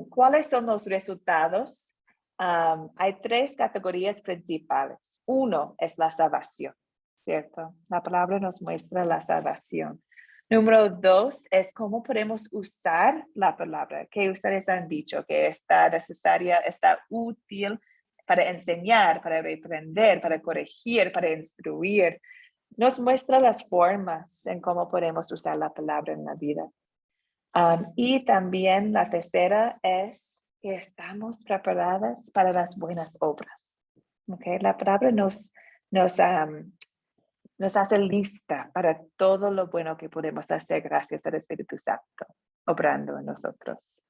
¿Cuáles son los resultados? Hay tres categorías principales. Uno es la salvación, ¿cierto? La palabra nos muestra la salvación. Número dos es cómo podemos usar la palabra, que ustedes han dicho que está necesaria, está útil para enseñar, para reprender, para corregir, para instruir. Nos muestra las formas en cómo podemos usar la palabra en la vida. Y también la tercera es que estamos preparadas para las buenas obras. Okay? La palabra nos hace lista para todo lo bueno que podemos hacer gracias al Espíritu Santo, obrando en nosotros.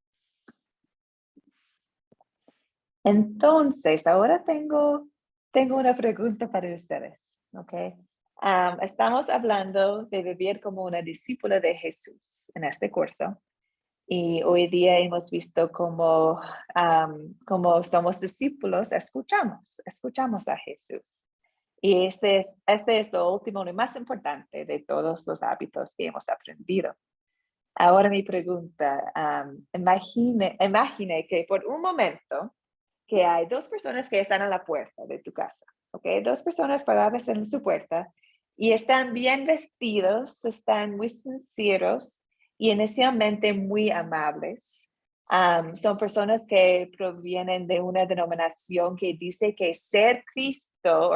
Entonces, ahora tengo una pregunta para ustedes. Okay? Estamos hablando de vivir como una discípula de Jesús en este curso. Y hoy día hemos visto cómo somos discípulos, escuchamos a Jesús. Y este es lo último, lo más importante de todos los hábitos que hemos aprendido. Ahora mi pregunta, imagine que por un momento que hay dos personas que están a la puerta de tu casa, ¿ok? Dos personas paradas en su puerta y están bien vestidos, están muy sinceros y inicialmente muy amables. Son personas que provienen de una denominación que dice que ser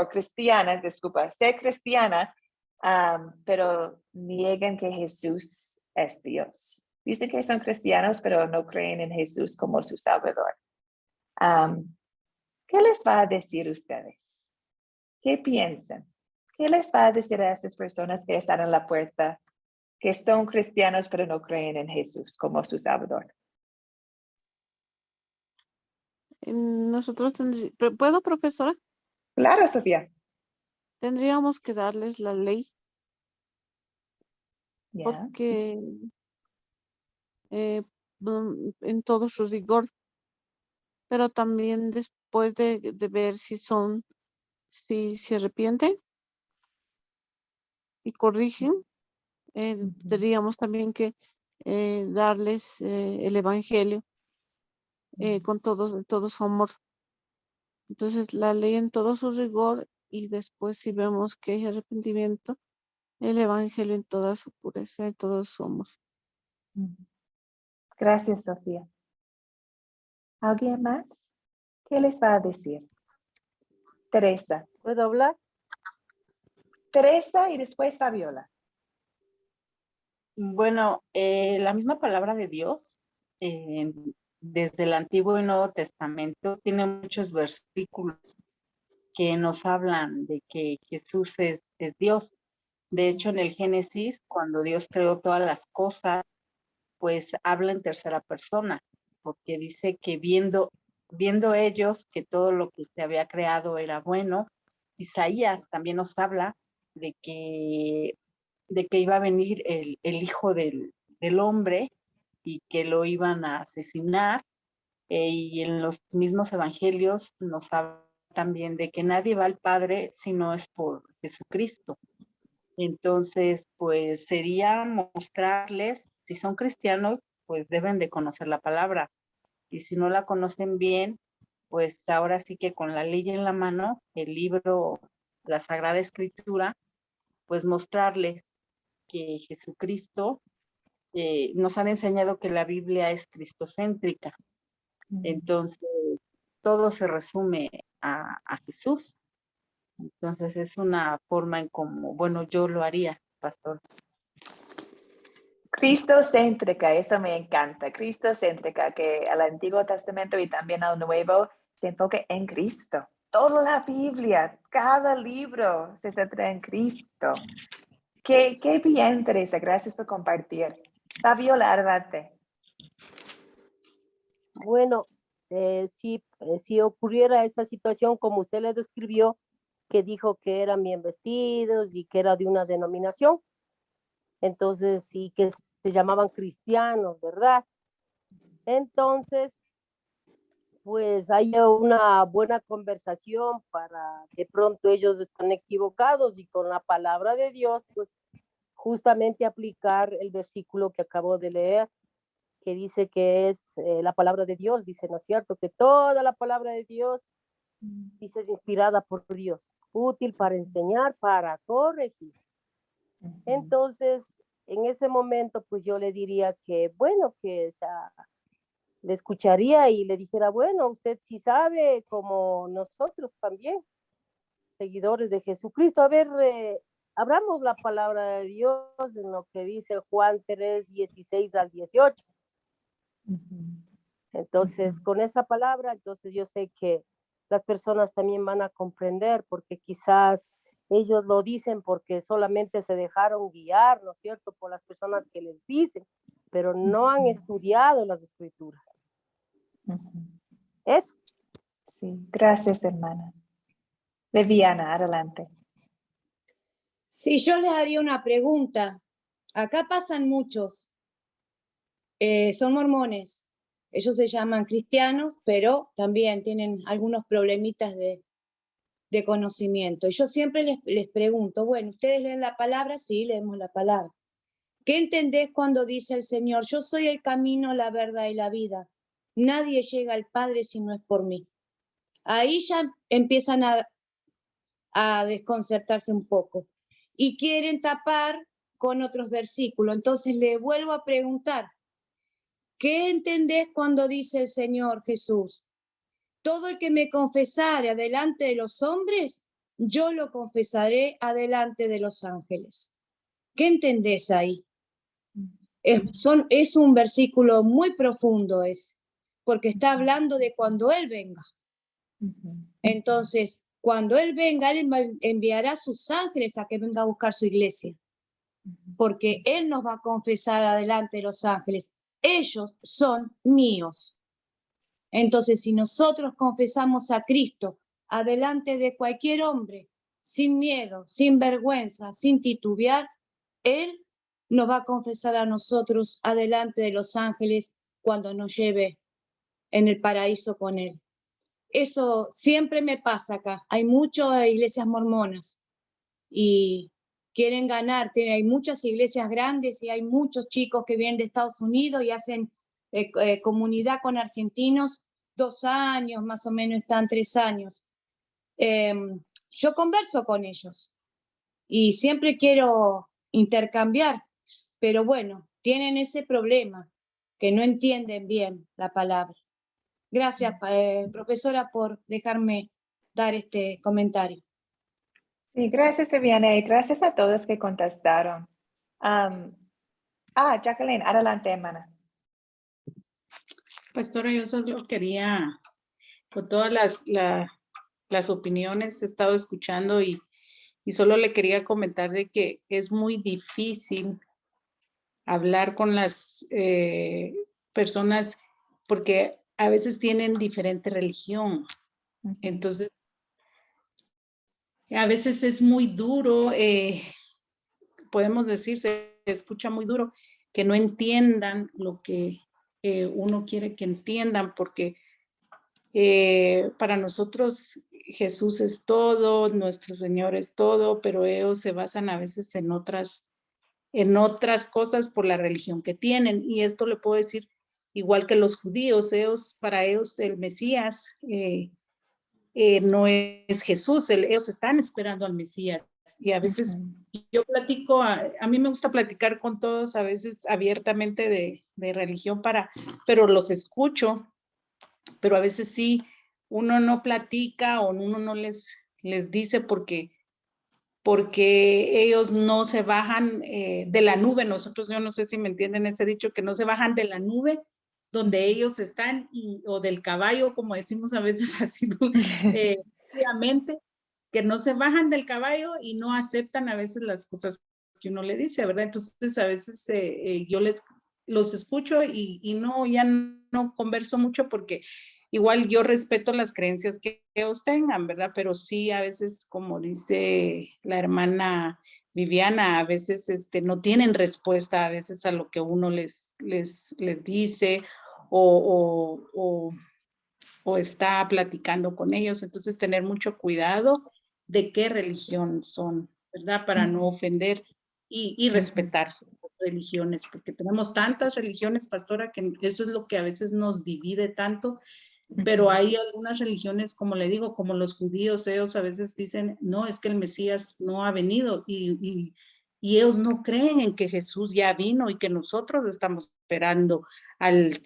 cristiana, pero niegan que Jesús es Dios. Dicen que son cristianos, pero no creen en Jesús como su Salvador. ¿Qué les va a decir ustedes? ¿Qué piensan? ¿Qué les va a decir a esas personas que están en la puerta, que son cristianos pero no creen en Jesús como su Salvador? Nosotros ¿puedo, profesora? Claro, Sofía. Tendríamos que darles la ley. Yeah. Porque en todo su rigor, pero también después de ver si se arrepienten y corrigen, tendríamos también que darles el evangelio con todo su amor. Entonces la ley en todo su rigor, y después si vemos que hay arrepentimiento, el evangelio en toda su pureza, en todo su amor. Gracias, Sofía. ¿Alguien más? ¿Qué les va a decir? Teresa. ¿Puedo hablar? Teresa y después Fabiola. Bueno, la misma palabra de Dios, desde el Antiguo y Nuevo Testamento, tiene muchos versículos que nos hablan de que Jesús es Dios. De hecho, en el Génesis, cuando Dios creó todas las cosas, pues habla en tercera persona, porque dice que viendo ellos que todo lo que se había creado era bueno. Isaías también nos habla de que iba a venir el hijo del hombre y que lo iban a asesinar. Y en los mismos evangelios nos habla también de que nadie va al Padre si no es por Jesucristo. Entonces, pues sería mostrarles, si son cristianos, pues deben de conocer la palabra. Y si no la conocen bien, pues ahora sí que con la ley en la mano, el libro, la Sagrada Escritura, pues mostrarles que Jesucristo nos han enseñado que la Biblia es cristocéntrica. Entonces, todo se resume a Jesús. Entonces, es una forma en como, bueno, yo lo haría, pastor. Cristocéntrica, eso me encanta. Cristocéntrica, que al Antiguo Testamento y también al Nuevo se enfoque en Cristo. Toda la Biblia, cada libro se centra en Cristo. Qué bien, Teresa. Gracias por compartir. Fabiola Arbate. Bueno, si ocurriera esa situación como usted le describió, que dijo que eran bien vestidos y que era de una denominación, entonces sí que se llamaban cristianos, ¿verdad? Entonces, pues haya una buena conversación para de pronto ellos están equivocados y con la palabra de Dios, pues justamente aplicar el versículo que acabo de leer, que dice que es la palabra de Dios, dice, ¿no es cierto? Que toda la palabra de Dios, dice, es inspirada por Dios, útil para enseñar, para corregir. Entonces, en ese momento, pues yo le diría que, bueno, que le escucharía y le dijera, bueno, usted sí sabe, como nosotros también, seguidores de Jesucristo, a ver, abramos la palabra de Dios en lo que dice Juan 3, 16 al 18. Entonces, con esa palabra, entonces yo sé que las personas también van a comprender, porque quizás ellos lo dicen porque solamente se dejaron guiar, ¿no es cierto?, por las personas que les dicen, pero no han estudiado las escrituras. Eso. Sí, gracias, hermana. Viviana, adelante. Sí, yo les haría una pregunta. Acá pasan muchos, son mormones. Ellos se llaman cristianos, pero también tienen algunos problemitas de conocimiento. Y yo siempre les pregunto, bueno, ¿ustedes leen la palabra? Sí, leemos la palabra. ¿Qué entendés cuando dice el Señor? Yo soy el camino, la verdad y la vida. Nadie llega al Padre si no es por mí. Ahí ya empiezan a desconcertarse un poco y quieren tapar con otros versículos. Entonces le vuelvo a preguntar, ¿qué entendés cuando dice el Señor Jesús? Todo el que me confesare adelante de los hombres, yo lo confesaré adelante de los ángeles. ¿Qué entendés ahí? Es un versículo muy profundo, porque está hablando de cuando Él venga. Entonces, cuando Él venga, Él enviará a sus ángeles a que venga a buscar su iglesia, porque Él nos va a confesar adelante de los ángeles. Ellos son míos. Entonces, si nosotros confesamos a Cristo adelante de cualquier hombre, sin miedo, sin vergüenza, sin titubear, Él nos va a confesar a nosotros adelante de los ángeles cuando nos lleve en el paraíso con Él. Eso siempre me pasa acá. Hay muchas iglesias mormonas y quieren ganar. Hay muchas iglesias grandes y hay muchos chicos que vienen de Estados Unidos y hacen comunidad con argentinos, 2 años, más o menos están 3 años. Yo converso con ellos y siempre quiero intercambiar, pero bueno, tienen ese problema, que no entienden bien la palabra. Gracias, profesora, por dejarme dar este comentario. Sí, gracias, Viviana, y gracias a todos que contestaron. Jacqueline, adelante, hermana. Pastora, yo solo quería, con todas las opiniones, he estado escuchando y solo le quería comentar de que es muy difícil hablar con las personas porque a veces tienen diferente religión. Entonces, a veces es muy duro, podemos decir, se escucha muy duro, que no entiendan lo que uno quiere que entiendan, porque para nosotros Jesús es todo, nuestro Señor es todo, pero ellos se basan a veces en otras cosas por la religión que tienen. Y esto le puedo decir, igual que los judíos, para ellos el Mesías no es Jesús, ellos están esperando al Mesías. Y a veces yo platico, a mí me gusta platicar con todos, a veces abiertamente de religión, pero los escucho, pero a veces sí, uno no platica o uno no les dice porque ellos no se bajan de la nube. Nosotros, yo no sé si me entienden ese dicho, que no se bajan de la nube donde ellos están, o del caballo, como decimos a veces así, obviamente, que no se bajan del caballo y no aceptan a veces las cosas que uno le dice, ¿verdad? Entonces a veces yo los escucho y ya no converso mucho porque igual yo respeto las creencias que ellos tengan, ¿verdad? Pero sí, a veces, como dice la hermana Viviana, a veces no tienen respuesta a veces a lo que uno les dice o está platicando con ellos. Entonces, tener mucho cuidado de qué religión son, ¿verdad? Para no ofender y respetar religiones, porque tenemos tantas religiones, pastora, que eso es lo que a veces nos divide tanto. Pero hay algunas religiones, como le digo, como los judíos, ellos a veces dicen, no, es que el Mesías no ha venido y ellos no creen en que Jesús ya vino y que nosotros estamos esperando al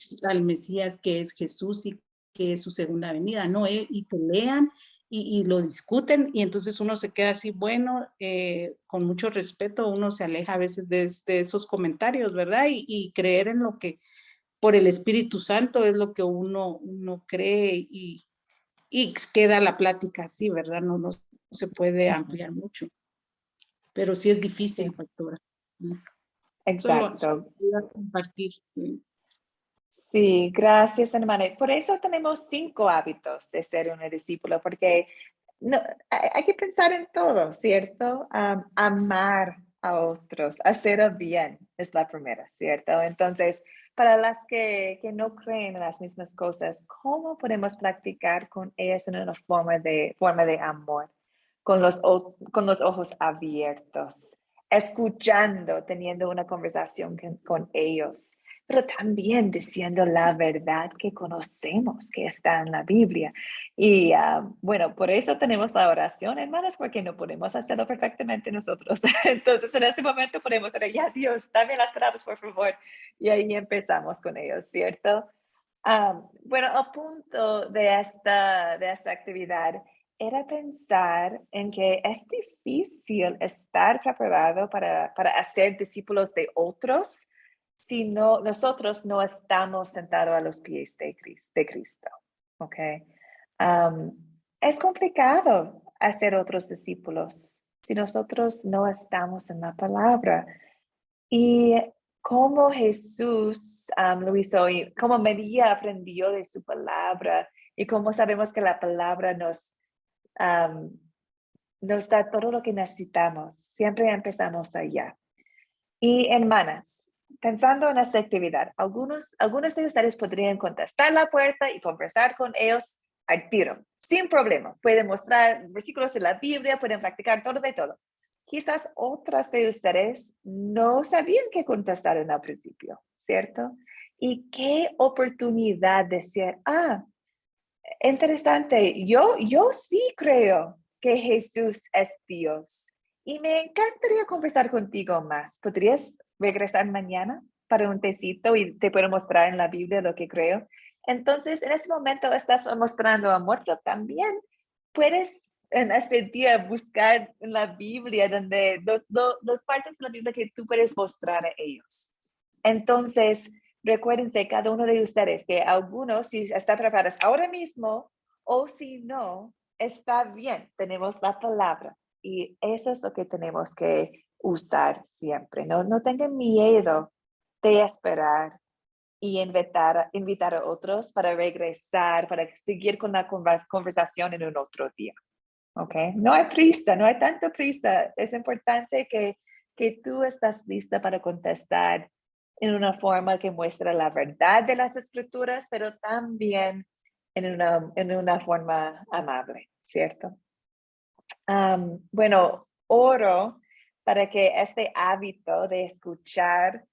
Mesías que es Jesús y que es su segunda venida, ¿no? Y pelean y lo discuten y entonces uno se queda así, bueno, con mucho respeto, uno se aleja a veces de esos comentarios, ¿verdad? Y creer en lo que por el Espíritu Santo es lo que uno cree y queda la plática así, ¿verdad? No se puede ampliar mucho, pero sí es difícil, pastora. Exacto. Solo voy a compartir. Sí, gracias, hermana. Por eso tenemos 5 hábitos de ser un discípulo, porque hay que pensar en todo, ¿cierto? Amar a otros, hacer el bien es la primera, ¿cierto? Entonces, para las que no creen en las mismas cosas, ¿cómo podemos practicar con ellas en una forma de amor? Con los ojos abiertos, escuchando, teniendo una conversación con ellos, pero también diciendo la verdad que conocemos que está en la Biblia. Y bueno, por eso tenemos la oración, hermanas, porque no podemos hacerlo perfectamente nosotros. Entonces, en ese momento podemos orar, ya Dios, dame las palabras, por favor. Y ahí empezamos con ellos, ¿cierto? Bueno, a punto de esta actividad era pensar en que es difícil estar preparado para hacer discípulos de otros si nosotros no estamos sentados a los pies de Cristo. ¿Ok? Es complicado hacer otros discípulos si nosotros no estamos en la palabra. Y cómo Jesús lo hizo y cómo María aprendió de su palabra y cómo sabemos que la palabra nos da todo lo que necesitamos. Siempre empezamos allá. Y hermanas, pensando en esta actividad, algunos de ustedes podrían contestar la puerta y conversar con ellos al tiro, sin problema. Pueden mostrar versículos de la Biblia, pueden practicar todo de todo. quizás otras de ustedes no sabían qué contestar en el principio, ¿cierto? Y qué oportunidad de decir, interesante, yo sí creo que Jesús es Dios y me encantaría conversar contigo más. ¿Podrías regresar mañana para un tecito y te puedo mostrar en la Biblia lo que creo? Entonces, en ese momento estás mostrando amor, pero también puedes en este día buscar en la Biblia donde dos partes de la Biblia que tú puedes mostrar a ellos. Entonces, recuérdense cada uno de ustedes que algunos, si están preparados ahora mismo o si no, está bien, tenemos la palabra y eso es lo que tenemos que usar siempre. No tengan miedo de esperar y invitar a otros para regresar, para seguir con la conversación en un otro día. ¿Ok? No hay prisa, no hay tanta prisa. Es importante que tú estás lista para contestar en una forma que muestra la verdad de las escrituras, pero también en una forma amable, ¿cierto? Bueno, oro para que este hábito de escuchar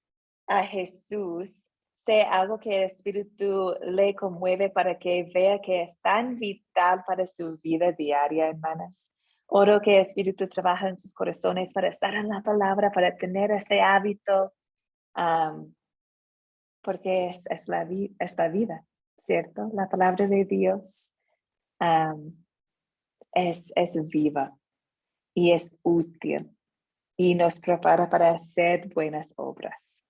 a Jesús sea algo que el Espíritu le conmueve para que vea que es tan vital para su vida diaria, hermanas. Oro que el Espíritu trabaja en sus corazones para estar en la palabra, para tener este hábito, porque es la vida, ¿cierto? La palabra de Dios es viva y es útil y nos prepara para hacer buenas obras.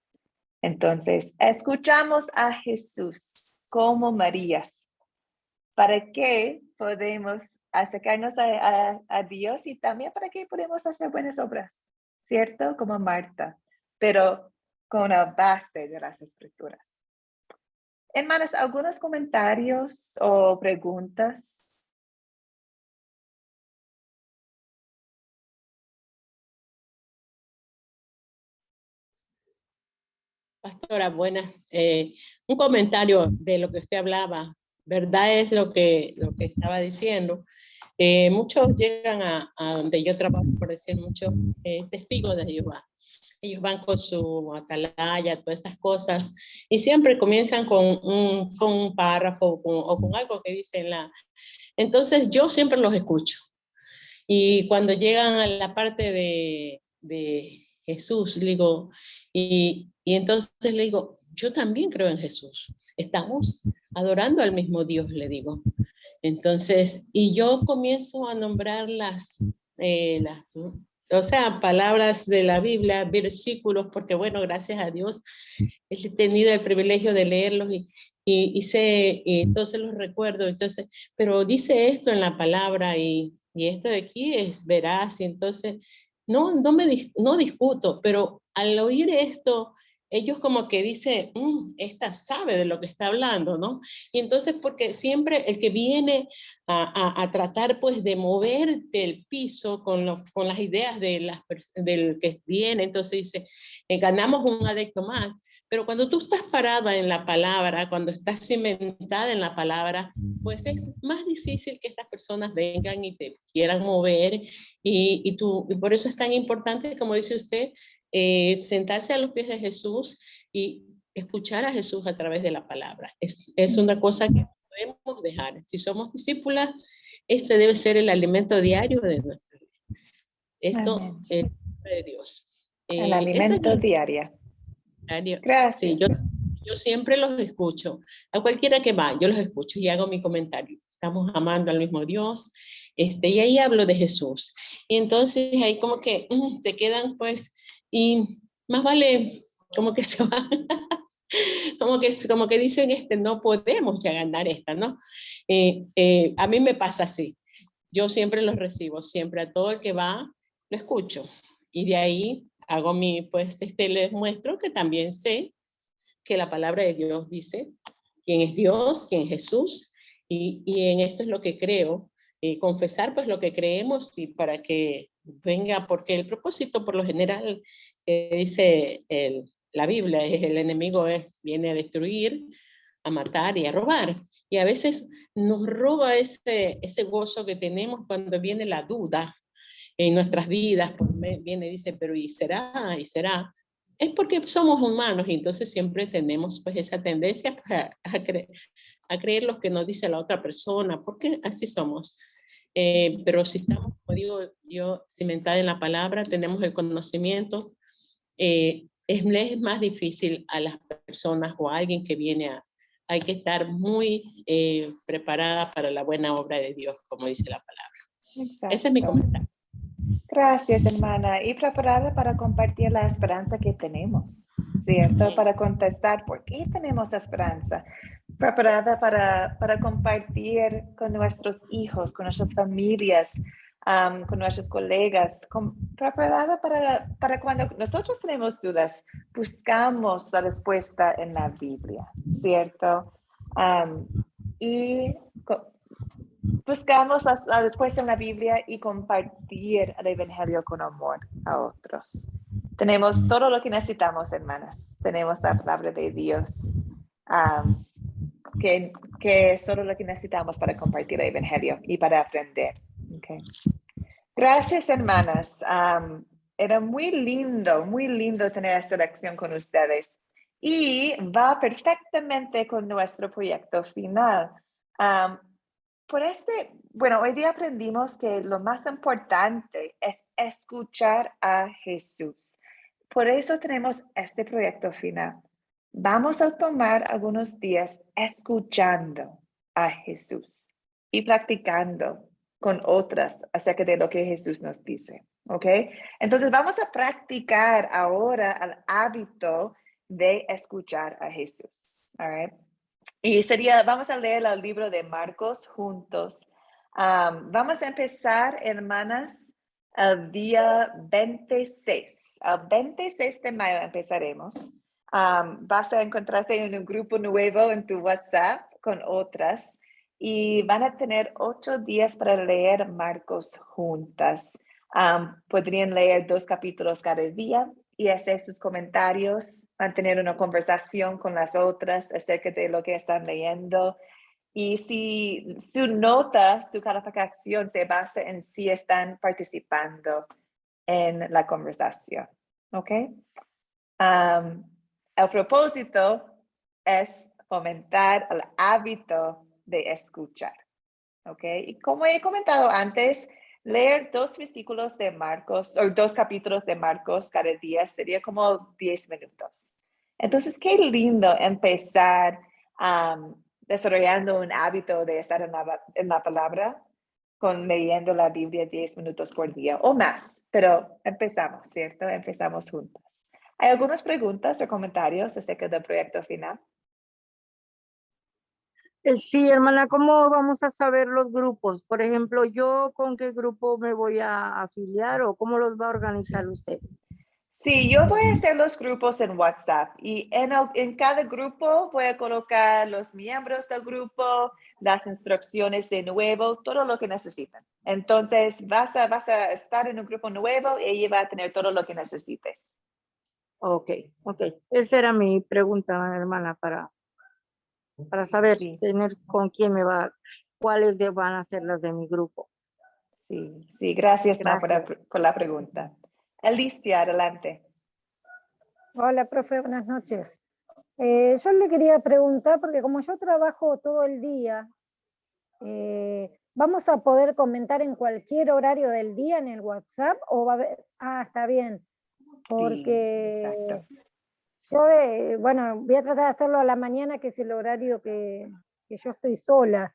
Entonces, escuchamos a Jesús como Marías, para que podemos acercarnos a Dios y también para que podemos hacer buenas obras, ¿cierto? Como Marta, pero con la base de las escrituras. Hermanas, ¿algunos comentarios o preguntas? Pastora, buenas. Un comentario de lo que usted hablaba, ¿verdad? Es lo que estaba diciendo. Muchos llegan a donde yo trabajo, por decir, muchos testigos de Jehová. Ellos van con su atalaya, todas estas cosas, y siempre comienzan con un párrafo o con algo que dicen Entonces yo siempre los escucho. Y cuando llegan a la parte de Jesús, le digo, y entonces le digo, yo también creo en Jesús. Estamos adorando al mismo Dios, le digo. Entonces, y yo comienzo a nombrar o sea, palabras de la Biblia, versículos, porque bueno, gracias a Dios he tenido el privilegio de leerlos y sé, y entonces los recuerdo. Entonces, pero dice esto en la palabra y esto de aquí es veraz, y entonces no discuto, pero al oír esto, ellos como que dicen, esta sabe de lo que está hablando, ¿no? Y entonces, porque siempre el que viene a tratar pues de mover del piso con las ideas del que viene, entonces dice, ganamos un adepto más. Pero cuando tú estás parada en la palabra, cuando estás cimentada en la palabra, pues es más difícil que estas personas vengan y te quieran mover y por eso es tan importante, como dice usted, sentarse a los pies de Jesús y escuchar a Jesús a través de la palabra. Es una cosa que no podemos dejar. Si somos discípulas, este debe ser el alimento diario de nuestra vida. Esto es de Dios. El alimento diario. Gracias. Sí, yo siempre los escucho. A cualquiera que va, yo los escucho y hago mi comentario. Estamos amando al mismo Dios. Y ahí hablo de Jesús. Y entonces ahí como que se quedan pues, y más vale como que se van, como que dicen, no podemos ya ganar esta, ¿no? A mí me pasa así. Yo siempre los recibo, siempre a todo el que va, lo escucho. Y de ahí hago pues les muestro que también sé que la palabra de Dios dice quién es Dios, quién es Jesús, y en esto es lo que creo, confesar pues lo que creemos y para que venga, porque el propósito por lo general dice la Biblia, es el enemigo viene a destruir, a matar y a robar, y a veces nos roba ese gozo que tenemos cuando viene la duda. en nuestras vidas, pues viene y dice, pero ¿y será? ¿Y será? Es porque somos humanos y entonces siempre tenemos pues esa tendencia pues, a creer lo que nos dice la otra persona, porque así somos. Pero si estamos, como digo yo, cimentada en la palabra, tenemos el conocimiento, es más difícil a las personas o a alguien que viene hay que estar muy preparada para la buena obra de Dios, como dice la palabra. Exacto. Ese es mi comentario. Gracias, hermana. Y preparada para compartir la esperanza que tenemos, ¿cierto? Para contestar por qué tenemos esperanza. Preparada para compartir con nuestros hijos, con nuestras familias, con nuestros colegas. Preparada para cuando nosotros tenemos dudas, buscamos la respuesta en la Biblia, ¿cierto? Y buscamos la respuesta en la Biblia y compartir el Evangelio con amor a otros. Tenemos todo lo que necesitamos, hermanas. Tenemos la palabra de Dios, que es todo lo que necesitamos para compartir el Evangelio y para aprender. Okay. Gracias, hermanas. Era muy lindo tener esta lección con ustedes. Y va perfectamente con nuestro proyecto final. Hoy día aprendimos que lo más importante es escuchar a Jesús. Por eso tenemos este proyecto final. Vamos a tomar algunos días escuchando a Jesús y practicando con otras acerca de lo que Jesús nos dice, ¿ok? Entonces vamos a practicar ahora el hábito de escuchar a Jesús, all right? Y vamos a leer el libro de Marcos juntos. Vamos a empezar, hermanas, el día 26. El 26 de mayo empezaremos. Vas a encontrarse en un grupo nuevo en tu WhatsApp con otras y van a tener 8 días para leer Marcos juntas. Podrían leer 2 capítulos cada día y hacer sus comentarios, mantener una conversación con las otras acerca de lo que están leyendo. Y si su calificación se basa en si están participando en la conversación, ¿ok? El propósito es fomentar el hábito de escuchar, ¿ok? Y como he comentado antes, leer 2 versículos de Marcos o 2 capítulos de Marcos cada día sería como 10 minutos. Entonces, qué lindo empezar desarrollando un hábito de estar en la palabra con leyendo la Biblia 10 minutos por día o más. Pero empezamos, ¿cierto? Empezamos juntos. ¿Hay algunas preguntas o comentarios acerca del proyecto final? Sí, hermana, ¿cómo vamos a saber los grupos? Por ejemplo, ¿yo con qué grupo me voy a afiliar o cómo los va a organizar usted? Sí, yo voy a hacer los grupos en WhatsApp y en cada grupo voy a colocar los miembros del grupo, las instrucciones de nuevo, todo lo que necesitan. Entonces, vas a estar en un grupo nuevo y ella va a tener todo lo que necesites. Ok. Esa era mi pregunta, hermana, para saber tener con quién cuáles van a ser las de mi grupo. Sí, gracias. Por la pregunta. Alicia, adelante. Hola, profe, buenas noches. Yo le quería preguntar, porque como yo trabajo todo el día, ¿vamos a poder comentar en cualquier horario del día en el WhatsApp? ¿O va a haber? Está bien. Porque yo, voy a tratar de hacerlo a la mañana, que es el horario que yo estoy sola,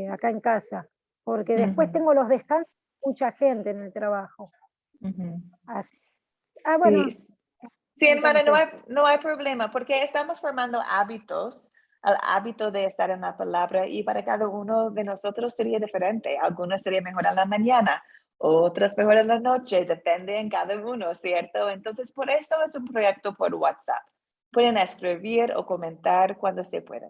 acá en casa. Porque después tengo los descansos, mucha gente en el trabajo. Así. Bueno. Sí, hermana, no hay problema, porque estamos formando hábitos, el hábito de estar en la palabra, y para cada uno de nosotros sería diferente. Algunos sería mejor en la mañana, otras mejor en la noche, depende en cada uno, ¿cierto? Entonces, por eso es un proyecto por WhatsApp. Pueden escribir o comentar cuando se pueda.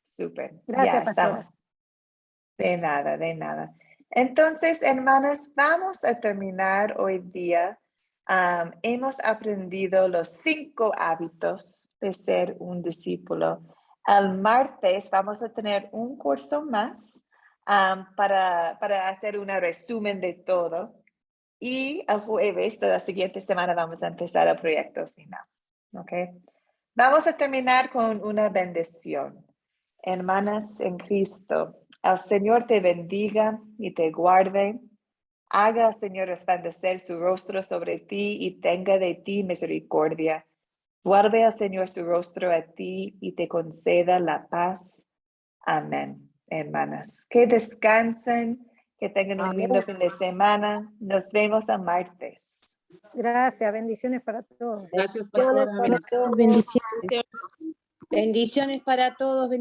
Súper. Gracias, ya estamos. De nada. Entonces, hermanas, vamos a terminar hoy día. Hemos aprendido los 5 hábitos de ser un discípulo. El martes vamos a tener un curso más para hacer un resumen de todo. Y el jueves de la siguiente semana vamos a empezar el proyecto final. ¿Ok? Vamos a terminar con una bendición. Hermanas en Cristo, el Señor te bendiga y te guarde. Haga al Señor resplandecer su rostro sobre ti y tenga de ti misericordia. Guarde al Señor su rostro a ti y te conceda la paz. Amén, hermanas. Que descansen, que tengan un lindo fin de semana. Nos vemos el martes. Gracias, bendiciones para todos. Gracias, pastora. Bendiciones. Bendiciones para todos.